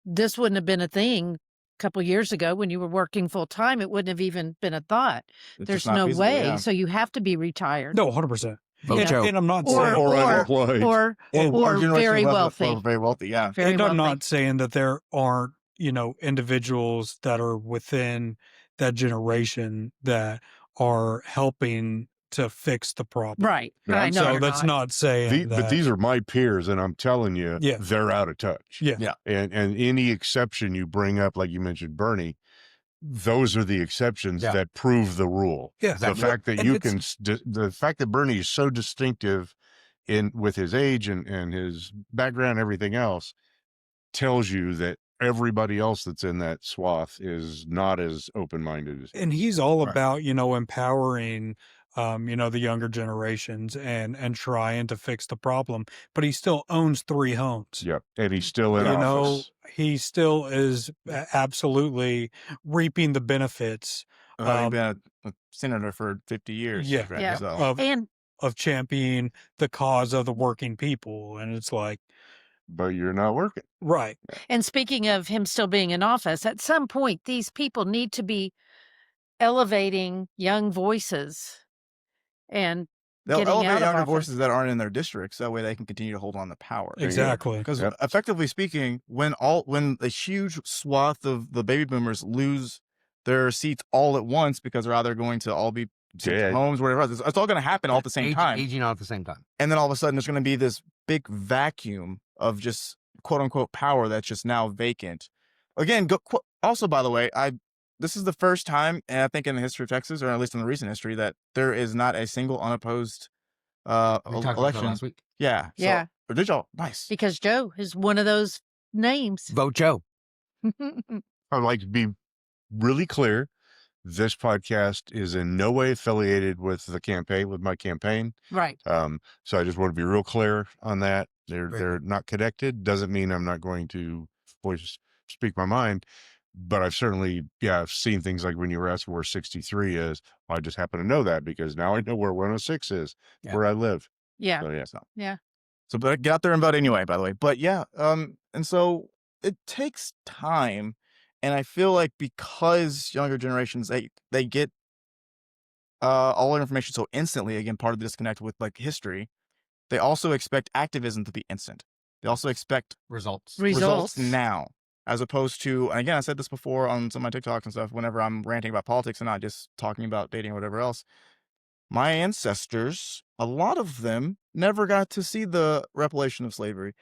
This wouldn't have been a thing a couple years ago when you were working full time. It wouldn't have even been a thought. It's There's just not no feasible, way. yeah. So you have to be retired. No, 100%. Vote Yeah. Joe. And I'm not Or saying, Or or unemployed. or Or or generation very left- wealthy. or very wealthy, yeah. Very and wealthy. I'm not saying that there aren't, individuals that are within that generation that are helping to fix the problem. Right. Yeah, I I'm know So you're that's not. not saying that. But these are my peers, and I'm telling you, Yeah. they're out of touch. Yeah. Yeah. And any exception you bring up, like you mentioned, Bernie, those are the exceptions Yeah. that prove the rule. Yeah. The fact that And you it's- can, the fact that Bernie is so distinctive in with his age and his background, everything else, tells you that everybody else that's in that swath is not as open-minded as And he's all Right. about, empowering, the younger generations and trying to fix the problem. But he still owns 3 homes. Yep. And he's still in You office. know, he still is absolutely reaping the benefits Having been a senator for 50 years. Yeah. right? Yeah. So And of championing the cause of the working people. And it's like, But you're not working. right. and speaking of him still being in office, at some point these people need to be elevating young voices and they'll getting elevate out of younger office. voices that aren't in their districts. That way they can continue to hold on to power. There you go. Exactly. Because Yep. effectively speaking, when a huge swath of the baby boomers lose their seats all at once because they're either going to all be Dead. homes, whatever else, it's all going to happen all at the same time. Aging out at the same time. And then all of a sudden there's going to be this big vacuum of just quote unquote power that's just now vacant. Again, also, by the way, this is the first time, and I think in the history of Texas, or at least in the recent history, that there is not a single unopposed We talked about that election. last week. Yeah. So, Yeah. Or did y'all? Nice. Because Joe is one of those names. Vote Joe. I'd like to be really clear. This podcast is in no way affiliated with the campaign, with my campaign. Right. So I just want to be real clear on that. Very They're not connected. Doesn't mean I'm not going to speak my mind. But I've certainly, I've seen things like when you were asking where 63 is. Well, I just happen to know that because now I know where 106 is, Yeah. where I live. Yeah. So, yeah. Yeah. So, but get out there and vote anyway, by the way. But yeah, and so it takes time, and I feel like because younger generations they get all their information so instantly. Again, part of the disconnect with like history, they also expect activism to be instant. They also expect Results. Results. now, as opposed to, and again, I said this before on some of my TikToks and stuff. Whenever I'm ranting about politics and not just talking about dating or whatever else, my ancestors, a lot of them never got to see the repilation of slavery.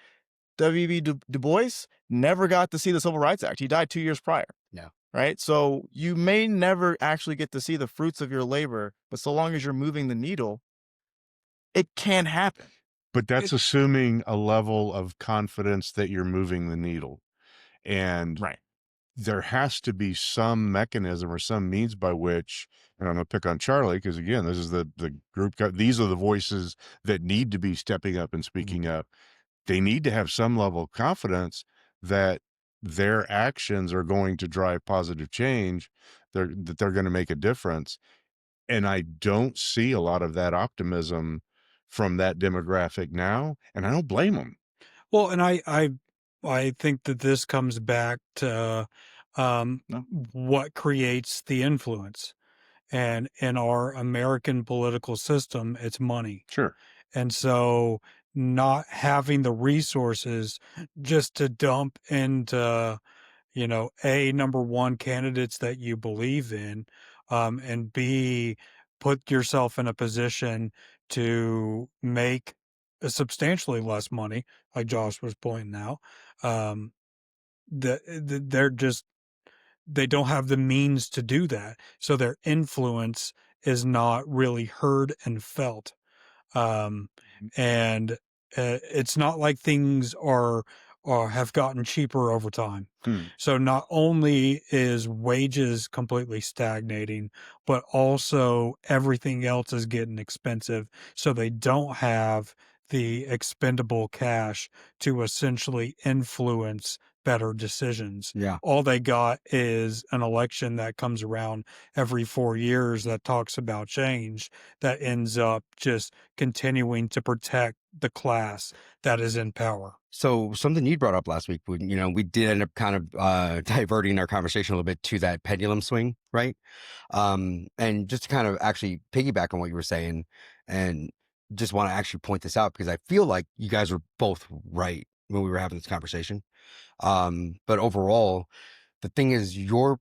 W.B. Du Bois never got to see the Civil Rights Act. He died 2 years prior. Yeah. Right. So you may never actually get to see the fruits of your labor, but so long as you're moving the needle, it can happen. But that's assuming a level of confidence that you're moving the needle. And Right. there has to be some mechanism or some means by which, and I'm going to pick on Charlie because again, this is the group. These are the voices that need to be stepping up and speaking up. They need to have some level of confidence that their actions are going to drive positive change, that they're going to make a difference. And I don't see a lot of that optimism from that demographic now, and I don't blame them. Well, and I think that this comes back to what creates the influence. And in our American political system, it's money. Sure. And so not having the resources just to dump into, number one, candidates that you believe in, and B, put yourself in a position to make substantially less money, like Josh was pointing out. They don't have the means to do that. So their influence is not really heard and felt. And it's not like things have gotten cheaper over time. So not only is wages completely stagnating, but also everything else is getting expensive. So they don't have the expendable cash to essentially influence better decisions. Yeah. All they got is an election that comes around every 4 years that talks about change, that ends up just continuing to protect the class that is in power. So something you brought up last week, we did end up kind of diverting our conversation a little bit to that pendulum swing, right? And just to kind of actually piggyback on what you were saying, and just want to actually point this out because I feel like you guys were both right when we were having this conversation. But overall, the thing is your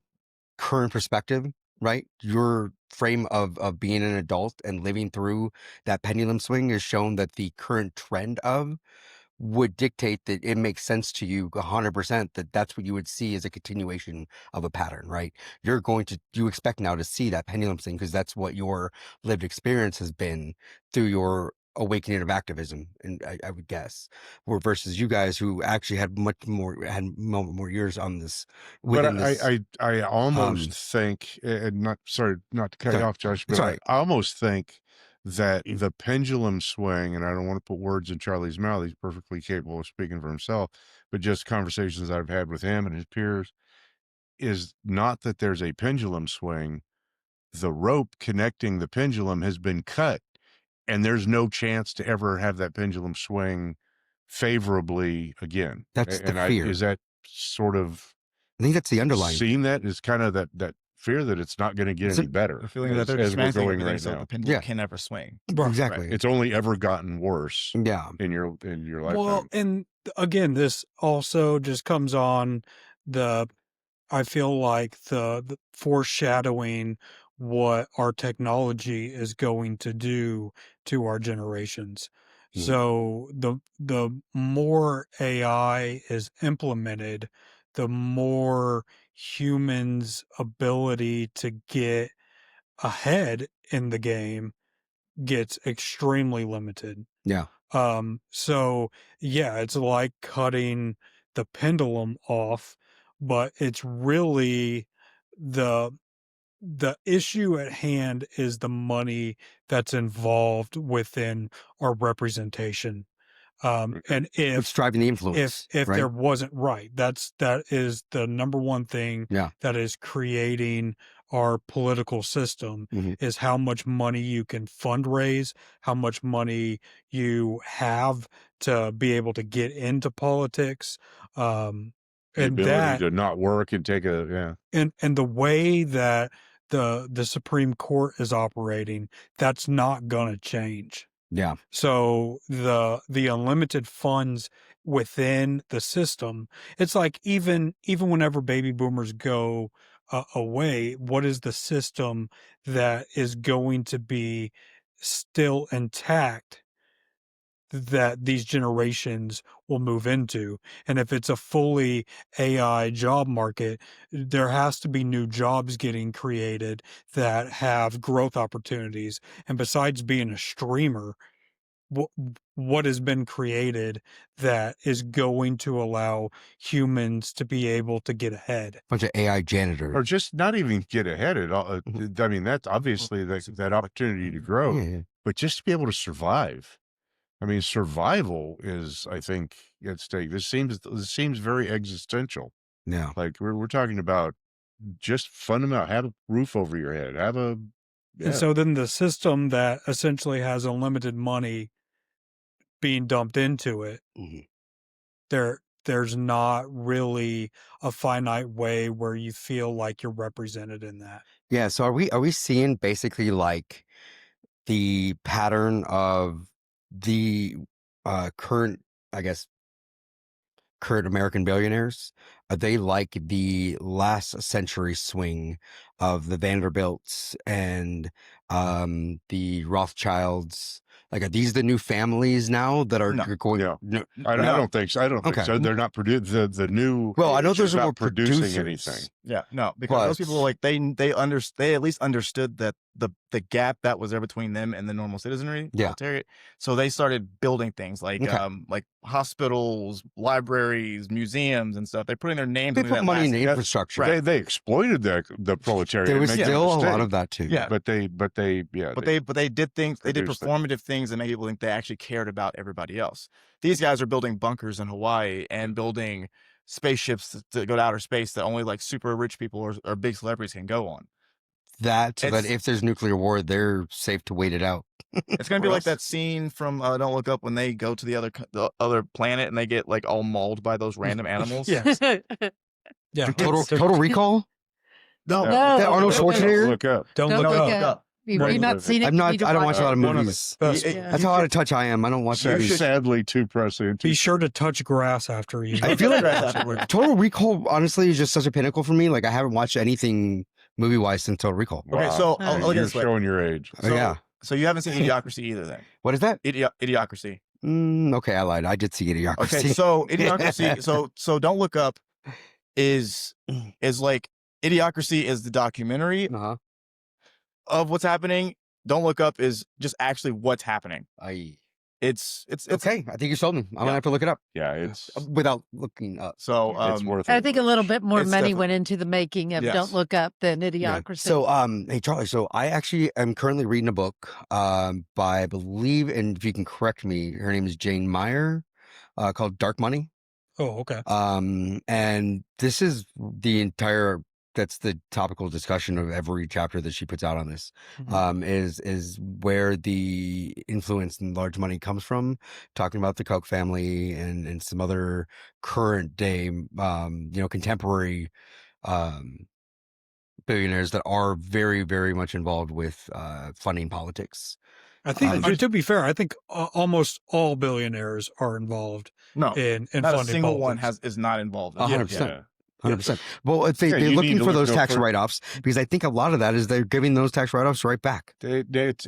current perspective, right? Your frame of being an adult and living through that pendulum swing has shown that the current trend of would dictate that it makes sense to you 100% that that's what you would see as a continuation of a pattern, right? You expect now to see that pendulum thing because that's what your lived experience has been through your awakening of activism, and I would guess, where versus you guys who actually had more years on this But within this. I almost Um, think, and not sorry not to cut you sorry, off, Josh, it's but all I right. almost think that the pendulum swing, and I don't want to put words in Charlie's mouth, he's perfectly capable of speaking for himself, but just conversations I've had with him and his peers, is not that there's a pendulum swing. The rope connecting the pendulum has been cut, and there's no chance to ever have that pendulum swing favorably again. That's the And I is fear. that sort of I think that's the underlying. seeing that is kind of that fear that it's not going to get any better The feeling that they're as we're dismantling going everything right so now. the pendulum Yeah. can never swing. Exactly. It's only ever gotten worse Yeah. in your lifetime. Well, and again, this also just comes on the, I feel like the foreshadowing what our technology is going to do to our generations. Mhm. So the more AI is implemented, the more humans' ability to get ahead in the game gets extremely limited. Yeah. So yeah, it's like cutting the pendulum off, but it's really the the issue at hand is the money that's involved within our representation. And It's driving the influence, if right? there wasn't right, that is the number one thing Yeah. that is creating our political system Mhm. is how much money you can fundraise, how much money you have to be able to get into politics. The And ability that to not work and take a and the way that the Supreme Court is operating, that's not gonna change. Yeah. So the unlimited funds within the system, it's like even whenever baby boomers go away, what is the system that is going to be still intact that these generations will move into? And if it's a fully AI job market, there has to be new jobs getting created that have growth opportunities. And besides being a streamer, what what has been created that is going to allow humans to be able to get ahead? Bunch of AI janitors. or just not even get ahead at all. Mhm. I mean, that's obviously that opportunity to grow, Yeah. but just to be able to survive. I mean, survival is, I think, at stake. This seems very existential. Yeah. Like we're talking about just fundamental. Have a roof over your head. Have a And yeah. so then the system that essentially has unlimited money being dumped into it, Mhm. there's not really a finite way where you feel like you're represented in that. Yeah. So are we seeing basically like the pattern of the current, I guess, current American billionaires? Are they like the last century swing of the Vanderbilts and the Rothschilds? Like, are these the new families now that are No. going? Yeah. No, I no. don't think so. I don't think Okay. so. They're not the new Well, I know age there's is more not producing producers. anything. Yeah, no, because those people But they at least understood that the gap that was there between them and the normal citizenry, Yeah. proletariat. So they started building things Okay. like hospitals, libraries, museums, and stuff. They're putting their names they into put that money last into name. infrastructure. Right. They exploited the proletariat. There was make no still a lot mistake. of that too. Yeah. But they They did things. They did produced things. performative things that made people think they actually cared about everybody else. These guys are building bunkers in Hawaii and building spaceships to go to outer space that only like super rich people or big celebrities can go on. So that It's- if there's nuclear war, they're safe to wait it out. It's gonna be like that scene from Don't Look Up when they go to the other planet and they get like all mauled by those random animals. Yes. Yeah. Total Recall. No, No. That Arnold Don't Schwarzenegger. Look up. Don't Don't look look up. up. You've Right. not seen it. I'm you not. need to I don't watch a lot of One of the movies. best. Yeah. That's how out of touch I am. I don't watch Sad- movies. sadly, too prescient. Be sure to touch grass after you. I feel like Afterward. Total Recall, honestly, is just such a pinnacle for me. Like I haven't watched anything movie-wise since Total Recall. Okay, so You're- look at You're this way. showing your age. So, Yeah. So you haven't seen Idiocracy either, then? What is that? Idiocracy. Okay, I lied. I did see Idiocracy. Okay, so Idiocracy. so Don't Look Up is like Idiocracy is the documentary Uh-huh. of what's happening. Don't Look Up is just actually what's happening. It's Okay, I think you sold me. I'm gonna have to look it up Yeah, it's without looking up. so it's worth I it. think a little bit more It's money definitely- went into the making of Yes. Don't Look Up than Yeah. Idiocracy. So, hey Charlie. So I actually am currently reading a book by I believe, and if you can correct me, her name is Jane Meyer, called Dark Money. Oh, okay. And this is the entire. That's the topical discussion of every chapter that she puts out on this. Mhm. Is where the influence and large money comes from. Talking about the Koch family and some other current day, contemporary, billionaires that are very, very much involved with funding politics. I think, just- to be fair, I think almost all billionaires are involved no, in not a funding single one politics. is not involved. 100%. Yeah. 100%. Well, if Yeah, they're you need looking to for look those no tax further. write-offs, because I think a lot of that is they're giving those tax write-offs right back. I don't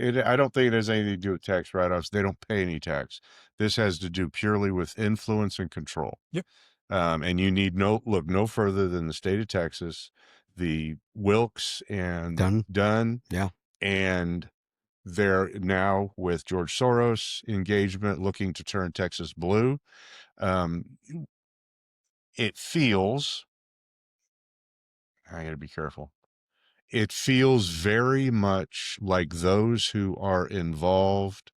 think it has anything to do with tax write-offs. They don't pay any tax. This has to do purely with influence and control. Yep. And you need look no further than the state of Texas, the Wilkes and Dunn. Yeah. And they're now with George Soros engagement looking to turn Texas blue. It feels, I got to be careful. It feels very much like those who are involved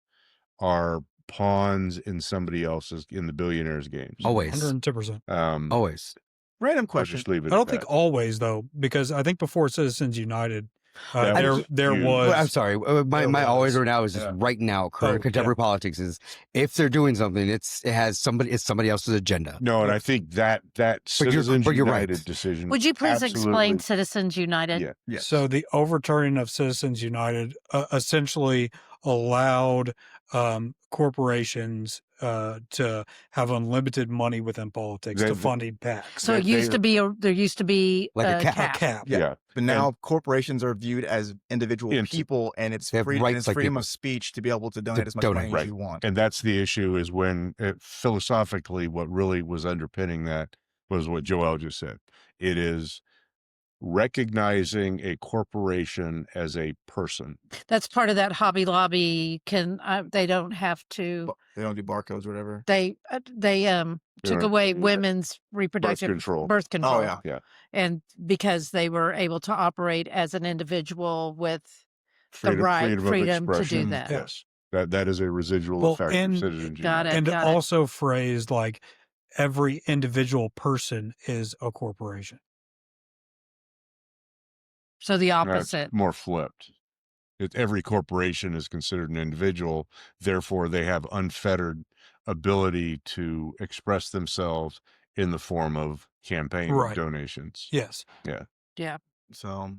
are pawns in somebody else's, in the billionaires' games. Always. 110%. Always. Random I'll question. just leave it I at don't think that. always though, because I think before Citizens United, That was there huge. was. Well, I'm sorry. My there always was. right now is just Yeah. right now. Current Oh, contemporary politics is if they're doing something, it's somebody else's agenda. No, and I think that you're Citizens right. United decision. Would you please explain absolutely- Citizens United? Yeah. Yes. So the overturning of Citizens United essentially allowed corporations to have unlimited money within politics They- to funding PACs. So it They- used to be there used to be Like a a cap. cap. Cap. Yeah. But now corporations are viewed as individual Int- people, and it's They have freedom, rights like freedom people. of speech to be able to donate as much money donate. as you want. And that's the issue, is when philosophically what really was underpinning that was what Joel just said. It is recognizing a corporation as a person. That's part of that Hobby Lobby. They don't have to. They don't do barcodes or whatever. They took Yeah. away women's Birth reproductive control. birth control. Oh yeah. And because they were able to operate as an individual with Freedom, the right of freedom to do expression. that. Yes. That is a residual Well, effect and- of Citizens Got United. it. And got it. also phrased like every individual person is a corporation. So the That's opposite. more flipped. Every corporation is considered an individual, therefore they have unfettered ability to express themselves in the form of campaign Right. donations. Yes. Yeah. So,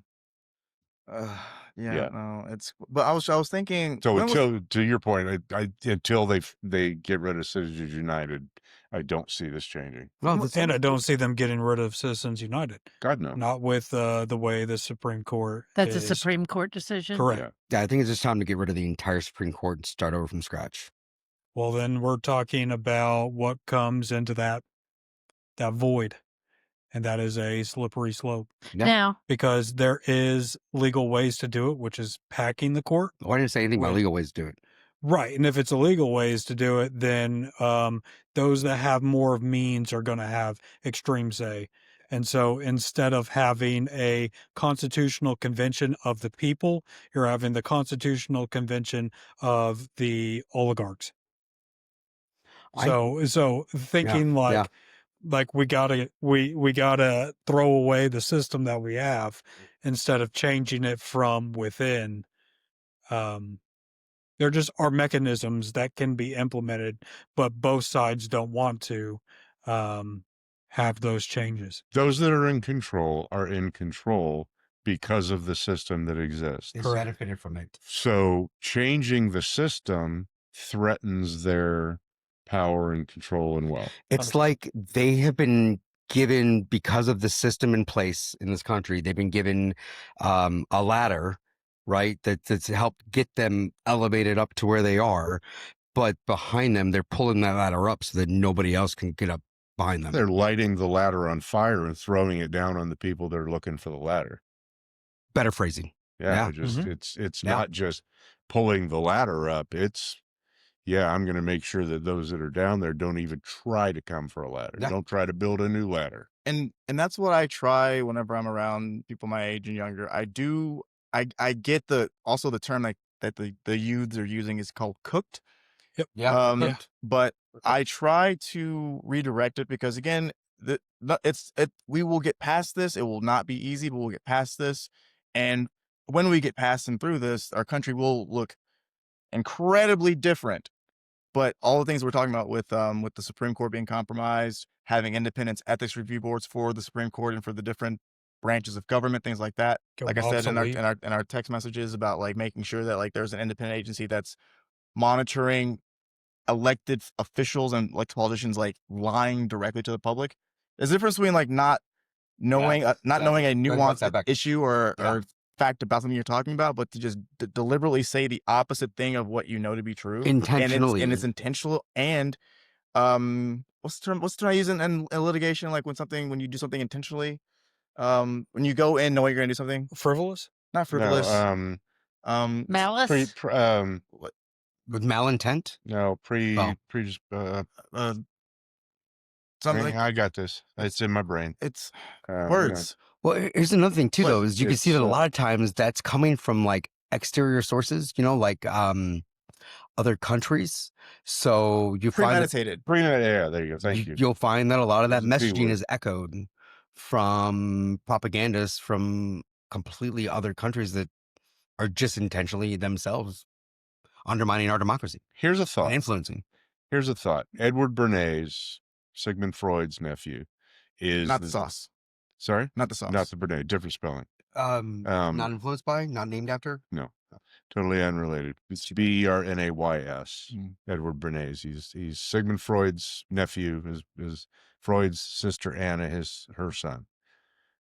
yeah, Yeah. no, it's. But I was thinking. So when was- until to your point, until they get rid of Citizens United, I don't see this changing. Well, that's- And I don't see them getting rid of Citizens United. God no. Not with the way the Supreme Court. That's a is. Supreme Court decision. Correct. Yeah. yeah, I think it's just time to get rid of the entire Supreme Court and start over from scratch. Well, then we're talking about what comes into that void. and that is a slippery slope Yeah. Now, because there is legal ways to do it, which is packing the court. Well, I didn't say anything about With- legal ways to do it. Right. And if it's illegal ways to do it, then those that have more of means are going to have extreme say. And so instead of having a constitutional convention of the people, you're having the constitutional convention of the oligarchs. So thinking yeah. like we gotta throw away the system that we have instead of changing it from within. There just are mechanisms that can be implemented, but both sides don't want to have those changes. Those that are in control because of the system that exists. It's Correct. benefited from it. So changing the system threatens their power and control and wealth. It's like they have been given, because of the system in place in this country, they've been given a ladder, right? That's helped get them elevated up to where they are. But behind them, they're pulling that ladder up so that nobody else can get up behind them. They're lighting the ladder on fire and throwing it down on the people that are looking for the ladder. Better phrasing. Yeah, Yeah. it's Yeah. not just pulling the ladder up. It's, yeah, I'm going to make sure that those that are down there don't even try to come for a ladder. Yeah. Don't try to build a new ladder. And that's what I try whenever I'm around people my age and younger. I get the term like that the youths are using is called cooked. Yeah. But I try to redirect it because again, we will get past this. It will not be easy, but we'll get past this. And when we get past and through this, our country will look incredibly different. But all the things we're talking about with the Supreme Court being compromised, having independent ethics review boards for the Supreme Court and for the different branches of government, things like that. Like I said in our text messages about like making sure that like there's an independent agency that's monitoring elected officials and like politicians like lying directly to the public. There's a difference between like not knowing a nuanced issue or fact about something you're talking about, but to just deliberately say the opposite thing of what you know to be true Intentionally. and it's intentional. And what's the term I use in litigation, like when you do something intentionally, when you go in knowing you're gonna do something Frivolous? not frivolous, malice. With malintent? Something I got this. It's in my brain. it's Yeah. words. Well, here's another thing too, What? though, is you can see that a It's, lot of times that's coming from like exterior sources, like other countries. So you find Premeditated. Yeah, there you go. Thank you. you'll find that a lot of that There's a B messaging word. is echoed from propagandists from completely other countries that are just intentionally themselves undermining our democracy Here's a and thought. influencing. Edward Bernays, Sigmund Freud's nephew, is Not the sauce. Sorry, Not the sauce. not the Bernays. Different spelling. Not influenced by, not named after. No, totally unrelated. It's Bernays. Mm. Edward Bernays. He's Sigmund Freud's nephew. His Freud's sister Anna, her son,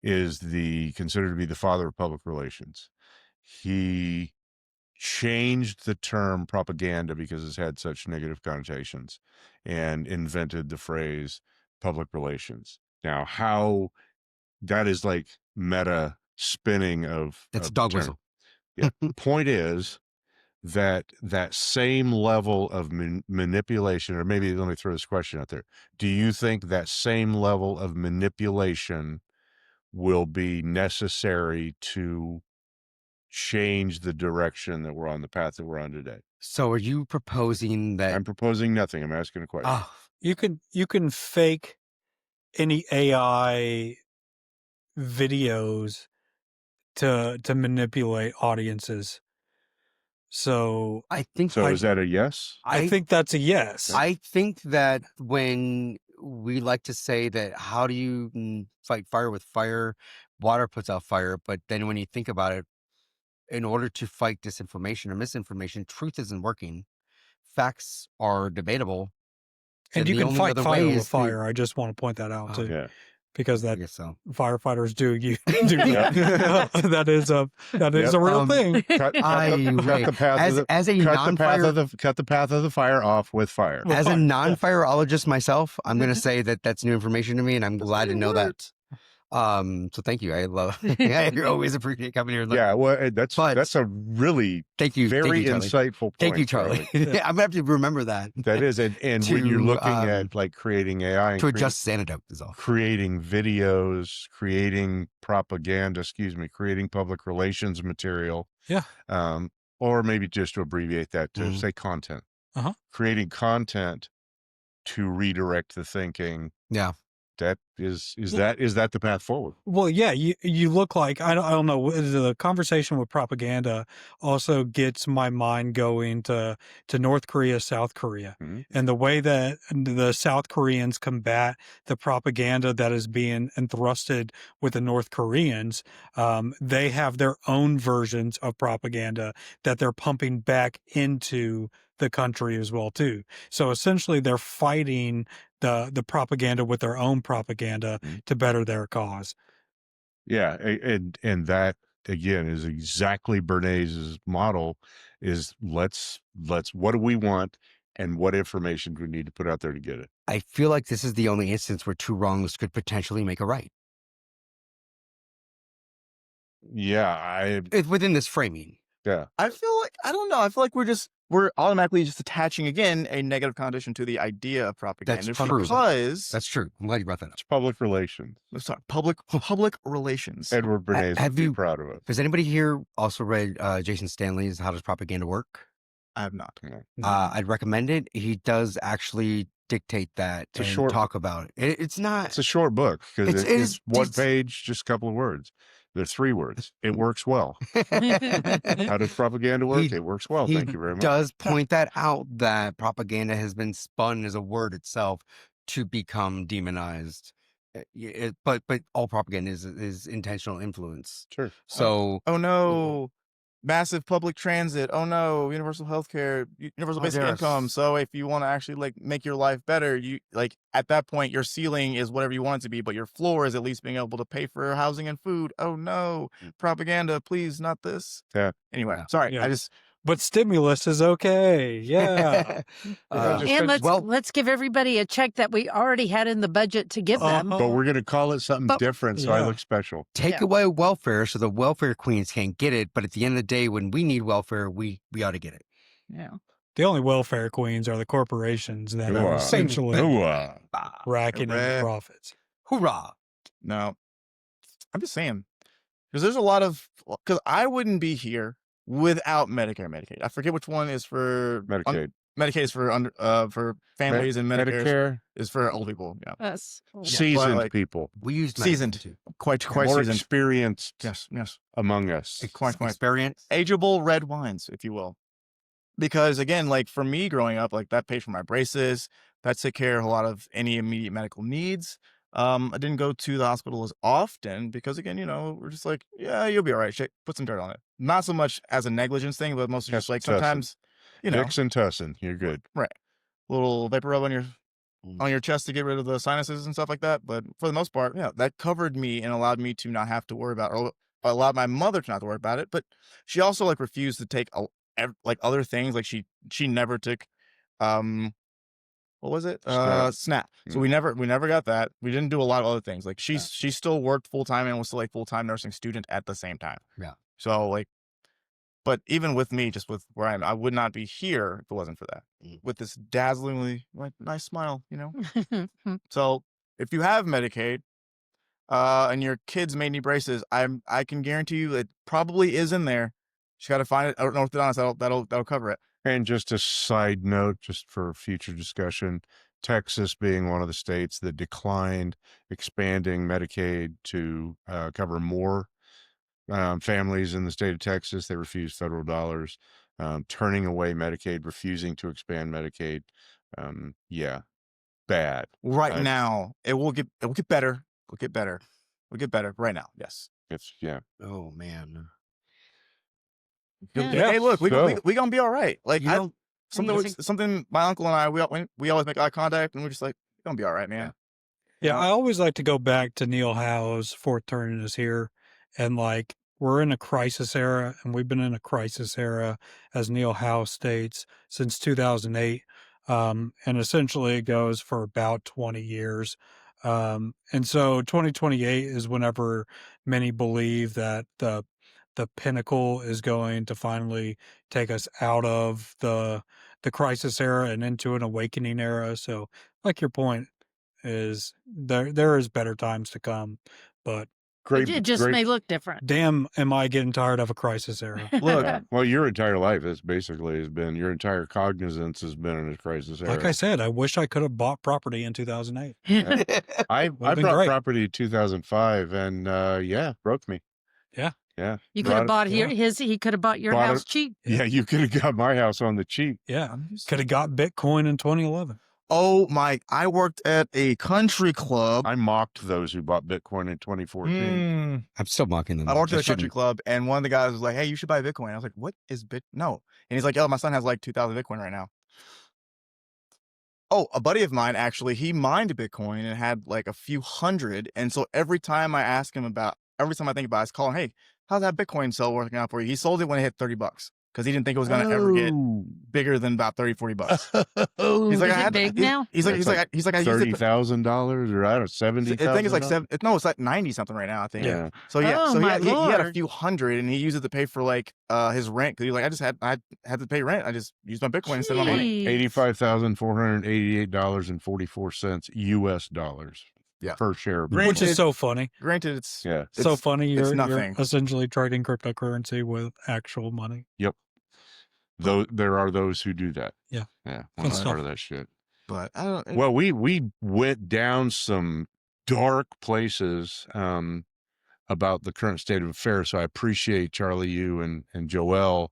is considered to be the father of public relations. He changed the term propaganda because it's had such negative connotations, and invented the phrase public relations. Now, how that is like meta spinning of That's a of dog term. whistle. Yeah. Point is that same level of manipulation, or maybe let me throw this question out there. Do you think that same level of manipulation will be necessary to change the direction that we're on, the path that we're on today? So are you proposing that? I'm proposing nothing. I'm asking a question. Oh, You can fake any AI videos to manipulate audiences. So I think So is that a yes? I think that's a yes. I think that when we like to say that, how do you fight fire with fire? Water puts out fire. But then when you think about it, in order to fight disinformation or misinformation, truth isn't working. Facts are debatable. And So you the can only fight other fire way with is to- fire. I just want to point that out Oh, too, Yeah. because I that guess so. firefighters do Yeah. that is a real thing. Cut the path of As a non-fire cut the path of the fire off with fire. With as a fire. non-fireologist myself, I'm going to say that that's new information to me, and I'm glad to know that. So thank you. I love. I always appreciate coming here. Yeah, well, But that's a really thank you, very Charlie. insightful Thank you, point, Charlie. Charlie. I'm gonna have to remember that. That is, and when you're to looking at like creating AI and to adjust antidote is all. creating videos, creating propaganda, creating public relations material, Yeah. or maybe just to abbreviate that to say content, creating content to redirect the thinking. Yeah. That is that the path forward? Well, yeah, you look like I don't know. The conversation with propaganda also gets my mind going to North Korea, South Korea, and the way that the South Koreans combat the propaganda that is being entrusted with the North Koreans. They have their own versions of propaganda that they're pumping back into the country as well too. So essentially, they're fighting the propaganda with their own propaganda to better their cause. Yeah, and that again is exactly Bernays' model. Is let's what do we want and what information do we need to put out there to get it? I feel like this is the only instance where two wrongs could potentially make a right. Yeah, It's within this framing. Yeah, I feel like I don't know. I feel like we're automatically just attaching again a negative connotation to the idea of propaganda. That's true. Because That's true. I'm glad you brought that up. it's public relations. sorry, public relations. Edward Bernays have would be you- proud of it. Has anybody here also read Jason Stanley's How Does Propaganda Work? I have not. I'd recommend it. He does actually dictate that It's a and short- talk about it. It's not. It's a short book because It's- it it's is- one it's- page, just a couple of words. They're 3 words. It works well. How does propaganda work? He- It works well. he Thank you very much. does point that out, that propaganda has been spun as a word itself to become demonized. But all propaganda is intentional influence. Sure. So Oh no, massive public transit. Oh no, universal healthcare, universal basic income. yes. So if you want to actually like make your life better, you like at that point your ceiling is whatever you want it to be, but your floor is at least being able to pay for housing and food. Oh no, propaganda, please, not this. Yeah. Anyway, Yeah. sorry, Yeah. I just But stimulus is okay. Yeah. And well- let's give everybody a check that we already had in the budget to give them. But we're going to call it something But- different so I Yeah. look special. take Yeah. away welfare so the welfare queens can't get it. But at the end of the day, when we need welfare, we ought to get it. yeah. The only welfare queens are the corporations that are Hooah. essentially Hooah. racking in Hooray. the profits. Hoorah! No, I'm just saying because there's a lot of because I wouldn't be here without Medicare, Medicaid. I forget which one is for Medicaid. Medicaid is for families, and Medicare is for old people. Yeah, Us. Seasoned like- people. We used Seasoned. medicine, too. quite More seasoned. experienced Yes, yes. among us. Quite Experience. ageable red wines, if you will. Because again, like for me growing up, like that paid for my braces, that took care of a lot of any immediate medical needs. I didn't go to the hospital as often because again, we're just like, yeah, you'll be all right. Put some dirt on it. Not so much as a negligence thing, but mostly just like Yes, tussin. sometimes, Vicks and Tussin. You're good. little vapor rub on your chest to get rid of the sinuses and stuff like that. But for the most part, yeah, that covered me and allowed me to not have to worry about, or allowed my mother to not to worry about it. But she also like refused to take like other things. Like she never took, what was it? SNAP. So we never got that. We didn't do a lot of other things. Like she still worked full time and was still like full time nursing student at the same time. Yeah. So like, but even with me, just with where I would not be here if it wasn't for that. With this dazzlingly like nice smile, So if you have Medicaid, and your kids may need braces, I can guarantee you it probably is in there. Just got to find it. Orthodontist that'll cover it. And just a side note, just for future discussion, Texas being one of the states that declined expanding Medicaid to cover more families in the state of Texas. They refused federal dollars, turning away Medicaid, refusing to expand Medicaid. Yeah, bad. Right now, it will get better. We'll get better right now. Yes. It's yeah. Oh man. Yeah. Hey, look, we So- gonna be all right. Like Amazing. something. My uncle and I, we always make eye contact, and we're just like, we're gonna be all right, man. Yeah, I always like to go back to Neil Howe's Fourth Turn is Here. And like, we're in a crisis era, and we've been in a crisis era, as Neil Howe states, since 2008. And essentially it goes for about 20 years. And so 2028 is whenever many believe that the pinnacle is going to finally take us out of the crisis era and into an awakening era. So, like your point is there is better times to come, but It just may look different. damn, am I getting tired of a crisis era? Look, Yeah. Well, your entire life has been your entire cognizance has been in a crisis era. Like I said, I wish I could have bought property in 2008. I been bought great. property in 2005, and yeah, broke me. Yeah. Yeah. You could have bought yeah. he could have bought your Bought house it- cheap. Yeah, you could have got my house on the cheap. Yeah. Could have got Bitcoin in 2011. oh my! I worked at a country club. I mocked those who bought Bitcoin in 2014. I'm still mocking them. I worked They at a country shouldn't. club, and one of the guys was like, "Hey, you should buy Bitcoin." I was like, "What is Bit? No." And he's like, "Oh, my son has like 2,000 Bitcoin right now." Oh, a buddy of mine actually, he mined Bitcoin and had like a few hundred. And so every time I think about it, I call him, "Hey, how's that Bitcoin sell working out for you?" He sold it when it hit $30 because he didn't think it was going to ever get bigger than about $30-$40. He's like, Is it big now? He's like, I used it. $30,000 or I don't know, 70,000. I think it's like it's like 90 something right now, I think. Yeah. So yeah, Oh, so my he had a Lord. few hundred and he used it to pay for like his rent because he's like, I had to pay rent. I just used my Bitcoin instead of my money. Jeez. $85,488.44 US dollars. Yeah. Per share. of Great. Which Bitcoin. is so funny. Granted, it's Yeah. So funny. You're nothing. essentially trading cryptocurrency with actual money. Though there are those who do that. Yeah. Yeah. Fun I'm stuff. part of that shit. but I don't. Well, we went down some dark places about the current state of affairs. So I appreciate Charlie, you and Joel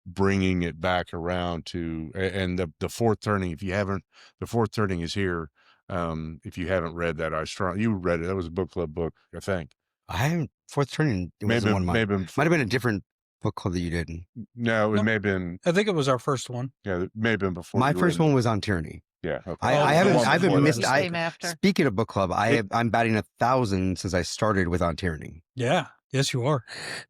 bringing it back around to, and the fourth turning. If you haven't, the fourth turning is here. If you haven't read that, you read it. That was a book club book, I think. I haven't. Fourth Turning. It Maybe, wasn't one of mine. maybe, Might have been a different book club that you did. no, it No. may have been, I think it was our first one. yeah, it may have been before. My you were first in- one was on tyranny. Yeah. Okay. I the haven't. one I haven't before missed. that. This I came after. speaking of book club, I'm batting 1,000 since I started with on tyranny. Yeah. Yes, you are.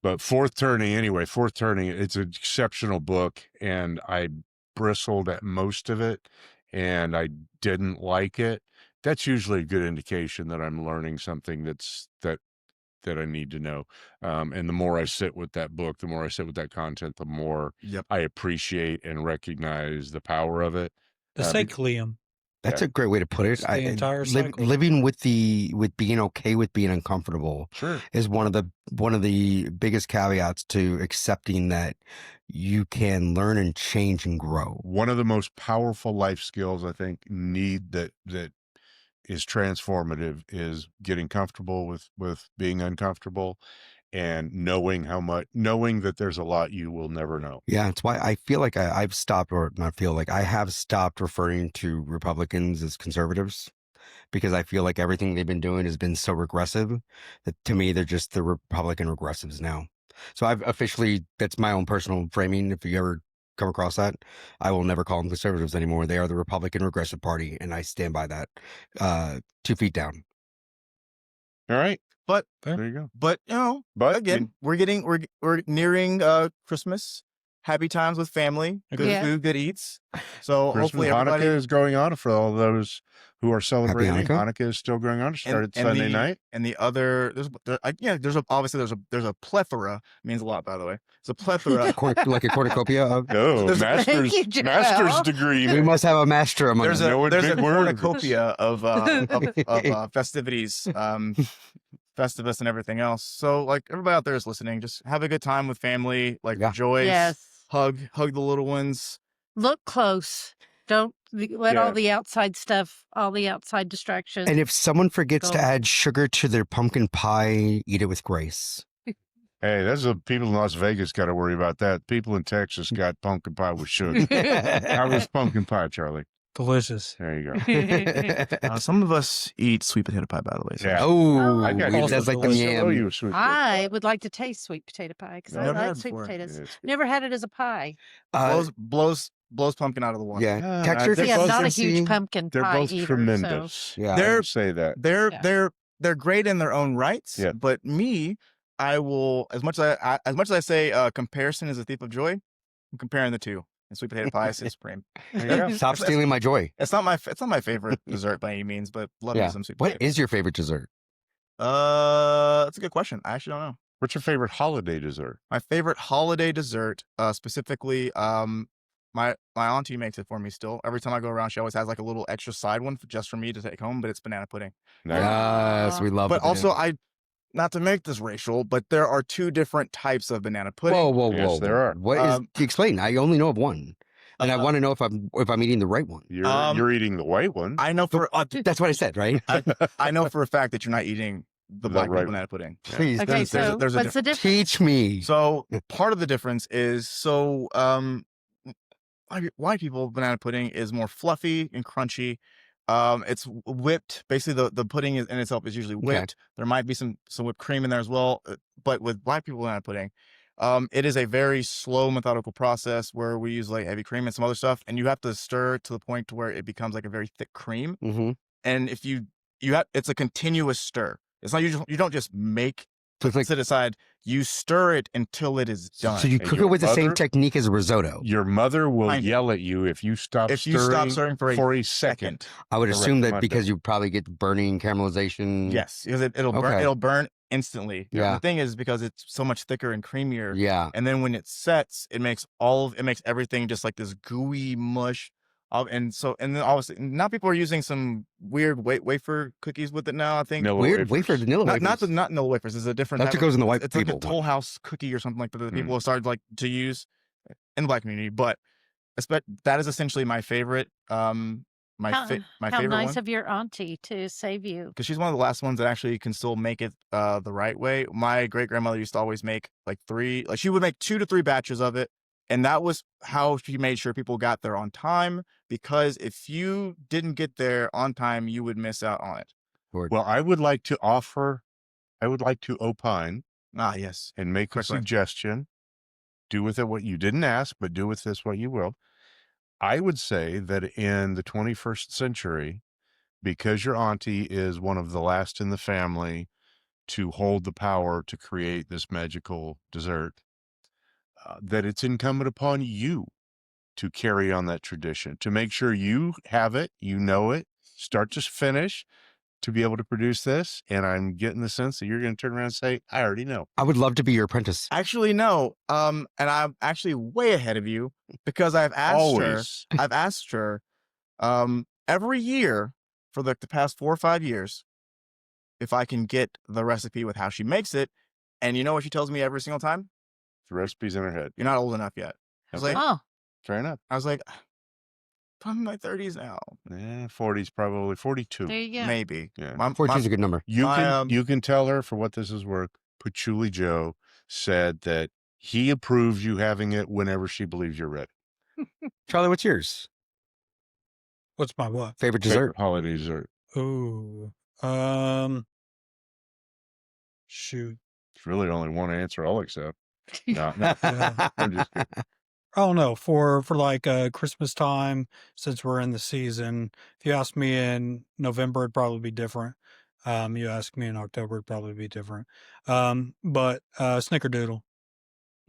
But fourth turning, it's an exceptional book, and I bristled at most of it, and I didn't like it. That's usually a good indication that I'm learning something that I need to know. And the more I sit with that book, the more I sit with that content, the more Yep. I appreciate and recognize the power of it. The Saclium. That's a great way to put it. It's the entire cycle. Living with being okay with being uncomfortable Sure. is one of the biggest caveats to accepting that you can learn and change and grow. One of the most powerful life skills I think that is transformative is getting comfortable with being uncomfortable and knowing that there's a lot you will never know. Yeah, it's why I feel like I have stopped referring to Republicans as conservatives, because I feel like everything they've been doing has been so regressive that to me they're just the Republican regressives now. So I've officially, that's my own personal framing. If you ever come across that, I will never call them conservatives anymore. They are the Republican Regressive Party, and I stand by that. 2 feet down. All right. But There you go. but But again, we're nearing Christmas. Happy times with family. Good Yeah. food, good eats. So Christmas, hopefully Hanukkah everybody. is going on for all those who are celebrating. Hanukkah. Hanukkah is still going on. It started Sunday night. And the other, there's a plethora. Means a lot, by the way. It's a plethora. Like a cornucopia of. Oh, There's- master's Thank you, master's Joel. degree. We must have a master among There's us. No a there's a big word. cornucopia of festivities, Festivus and everything else. So like everybody out there is listening, just have a good time with family. Like Yeah. rejoice, Yes. hug the little ones. Look close. Don't let all the outside stuff, all the outside distractions. And if someone forgets to Go. add sugar to their pumpkin pie, eat it with grace. Hey, that's the people in Las Vegas got to worry about that. People in Texas got pumpkin pie with sugar. How was pumpkin pie, Charlie? Delicious. There you go. Some of us eat sweet potato pie, by the way. So. Yeah. Oh, I got you. that's like the Also Oh, yam. you sweet. I would like to taste sweet potato pie because I Never like had sweet before. potatoes. Yes. Never had it as a pie. blows pumpkin out of the water. Yeah, Ah, texture. they're See, I'm both- not a consistency. huge pumpkin They're pie both eater. tremendous. Yeah, I They're- would say that. They're great in their own rights. Yeah. But me, I will as much as I say comparison is a thief of joy. I'm comparing the two. and sweet potato pie is supreme. There you go. Stop stealing my joy. It's not my favorite dessert by any means, but love me Yeah. some sweet What potato. is your favorite dessert? That's a good question. I actually don't know. What's your favorite holiday dessert? My favorite holiday dessert, specifically, my auntie makes it for me still. Every time I go around, she always has like a little extra side one just for me to take home, but it's banana pudding. Nice. Yes, we love. But the also, banana. not to make this racial, but there are two different types of banana pudding. Whoa! Yes, there are. What is? Explain. I only know of one, and I want to know if I'm eating the right one. You're eating the white one. I know for That's what I said, right? I know for a fact that you're not eating the black right banana pudding. Please, Okay, please, so there's a what's the difference? teach me. So part of the difference is white people banana pudding is more fluffy and crunchy. It's whipped. Basically, the pudding in itself is usually whipped. There might be some whipped cream in there as well. But with black people banana pudding, it is a very slow, methodical process where we use like heavy cream and some other stuff, and you have to stir to the point to where it becomes like a very thick cream. Mm-hmm. And if you have, it's a continuous stir. It's not you don't just make So it's like, sit aside. You stir it until it is done. so you And cook your it with the same mother- technique as a risotto. Your mother will Kind of. yell at you if you stop If you stop stirring for for a a second. I would Correct, assume that Monday. because you probably get burning caramelization. Yes, because it'll burn. Okay. It'll burn instantly. Yeah. The thing is because it's so much thicker and creamier. Yeah. And then when it sets, it makes everything just like this gooey mush. And then obviously now people are using some weird wafer cookies with it now. I think Nilla Weird wafer wafers. vanilla wafers. not Nilla wafers. It's a different. That type goes in the white It's like a people one. Toll House cookie or something like that. That Mm. people have started like to use in the black community. But that is essentially my favorite. My How favorite nice one. of your auntie to save you. Because she's one of the last ones that actually can still make it the right way. My great grandmother used to always make she would make 2 to 3 batches of it, and that was how she made sure people got there on time. Because if you didn't get there on time, you would miss out on it. Well, I would like to opine Yes, and make a Correct. suggestion. Do with it what you didn't ask, but do with this what you will. I would say that in the 21st century, because your auntie is one of the last in the family to hold the power to create this magical dessert, that it's incumbent upon you to carry on that tradition, to make sure you have it, you know it, start to finish, to be able to produce this. And I'm getting the sense that you're going to turn around and say, I already know. I would love to be your apprentice. actually no. And I'm actually way ahead of you because I've Always. asked her, every year for the past 4 or 5 years, if I can get the recipe with how she makes it. And you know what she tells me every single time? The recipe's in her head. You're not old enough yet. I was Okay. like, Oh, Fair enough. I'm in my 30s now. 40's probably 42. there you go. Maybe. Yeah. 14 is a good number. You can tell her, for what this is worth, Patchouli Joe said that he approves you having it whenever she believes you're ready. Charlie, what's yours? What's my what? Favorite dessert? Favorite holiday dessert. Ooh. Shoot. It's really only one answer I'll accept. No, Yeah. I'm just kidding. I don't know, for like Christmas time, since we're in the season. If you ask me in November, it'd probably be different. You ask me in October, it'd probably be different. But Snickerdoodle.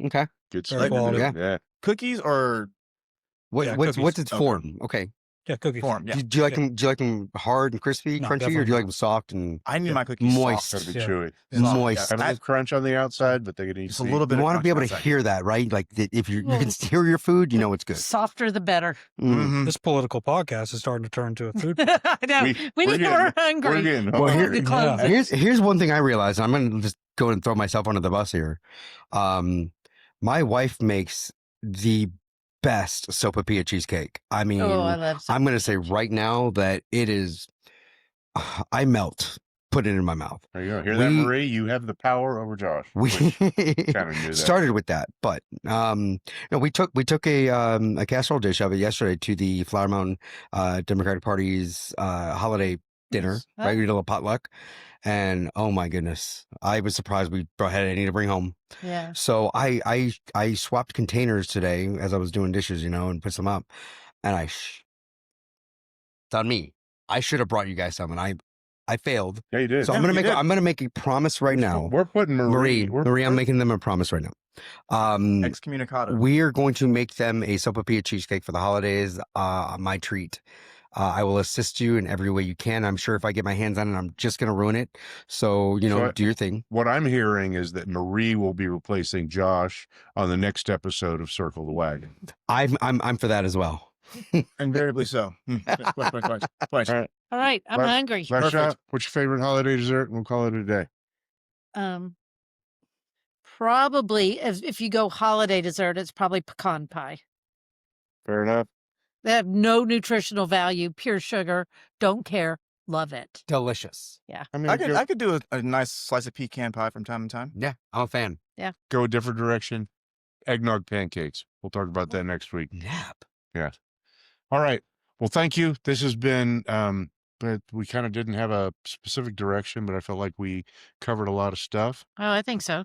Okay. Good Very stuff. quality. Yeah. Cookies or Yeah, What's cookies. its Okay. form? Okay. Yeah, cookies. form? Yeah. Do you like Yeah. them? Do you like them hard and crispy, No, crunchy, or definitely do you like not. them soft and I need Yeah. my cookies Moist. Gotta be Yeah. chewy. Yeah. moist? Have a little crunch on the outside, but they can eat Just a little bit. You of want to be able crunch to on the hear that, right? Like if you Well- can hear your food, you know it's good. Softer the better. Mm. side. Mhm. This political podcast is starting to turn into a food. I know. We- We we're need more We're hungry. getting Well, hungry. here- to close Yeah. it. Here's one thing I realized. I'm going to just go and throw myself under the bus here. My wife makes the best sopapilla cheesecake. I mean, Oh, I love I'm going to say right now that it is. I melt. Put it in my mouth. There you go. Hear that, We- Marie? You have the power over Josh. We Which kind of knew that. started with that, but no, we took a casserole dish of it yesterday to the Flower Mountain Democratic Party's holiday dinner, Nice. right? We did a little potluck, and oh my goodness, I was surprised we had any to bring home. Yeah. So I swapped containers today as I was doing dishes, and put some up, and it's on me. I should have brought you guys some, and I failed. Yeah, you did. So Yeah, I'm you did. gonna make a promise right now. We're putting Marie. I'm making them a promise right now. Excommunicado. We are going to make them a sopapilla cheesecake for the holidays. My treat. I will assist you in every way you can. I'm sure if I get my hands on it, I'm just going to ruin it. So, do your thing. What I'm hearing is that Marie will be replacing Josh on the next episode of Circle the Wagon. I'm for that as well. Invariably so. Twice. All right. All right, I'm Last- hungry. Last Perfect. shot. What's your favorite holiday dessert? And we'll call it a day. Probably if you go holiday dessert, it's probably pecan pie. Fair enough. They have no nutritional value, pure sugar. Don't care. Love it. Delicious. I mean, I could do a nice slice of pecan pie from time to time. Yeah, I'm a fan. go a different direction. Eggnog pancakes. We'll talk about that next week. Nap. Yeah. All right. Well, thank you. This has been, but we kind of didn't have a specific direction, but I felt like we covered a lot of stuff. Oh, I think so.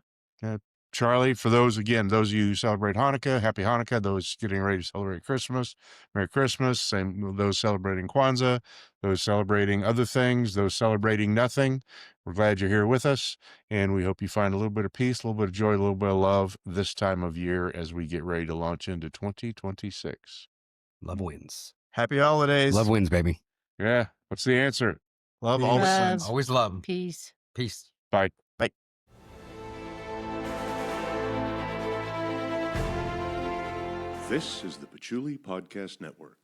Charlie, for those of you who celebrate Hanukkah, happy Hanukkah. Those getting ready to celebrate Christmas, Merry Christmas. Same with those celebrating Kwanzaa, those celebrating other things, those celebrating nothing. We're glad you're here with us, and we hope you find a little bit of peace, a little bit of joy, a little bit of love this time of year as we get ready to launch into 2026. Love wins. Happy holidays. Love wins, baby. Yeah. What's the answer? Love Peace. always Love. wins. Always love. Peace. Peace. Bye. This is the Patchouli Podcast Network.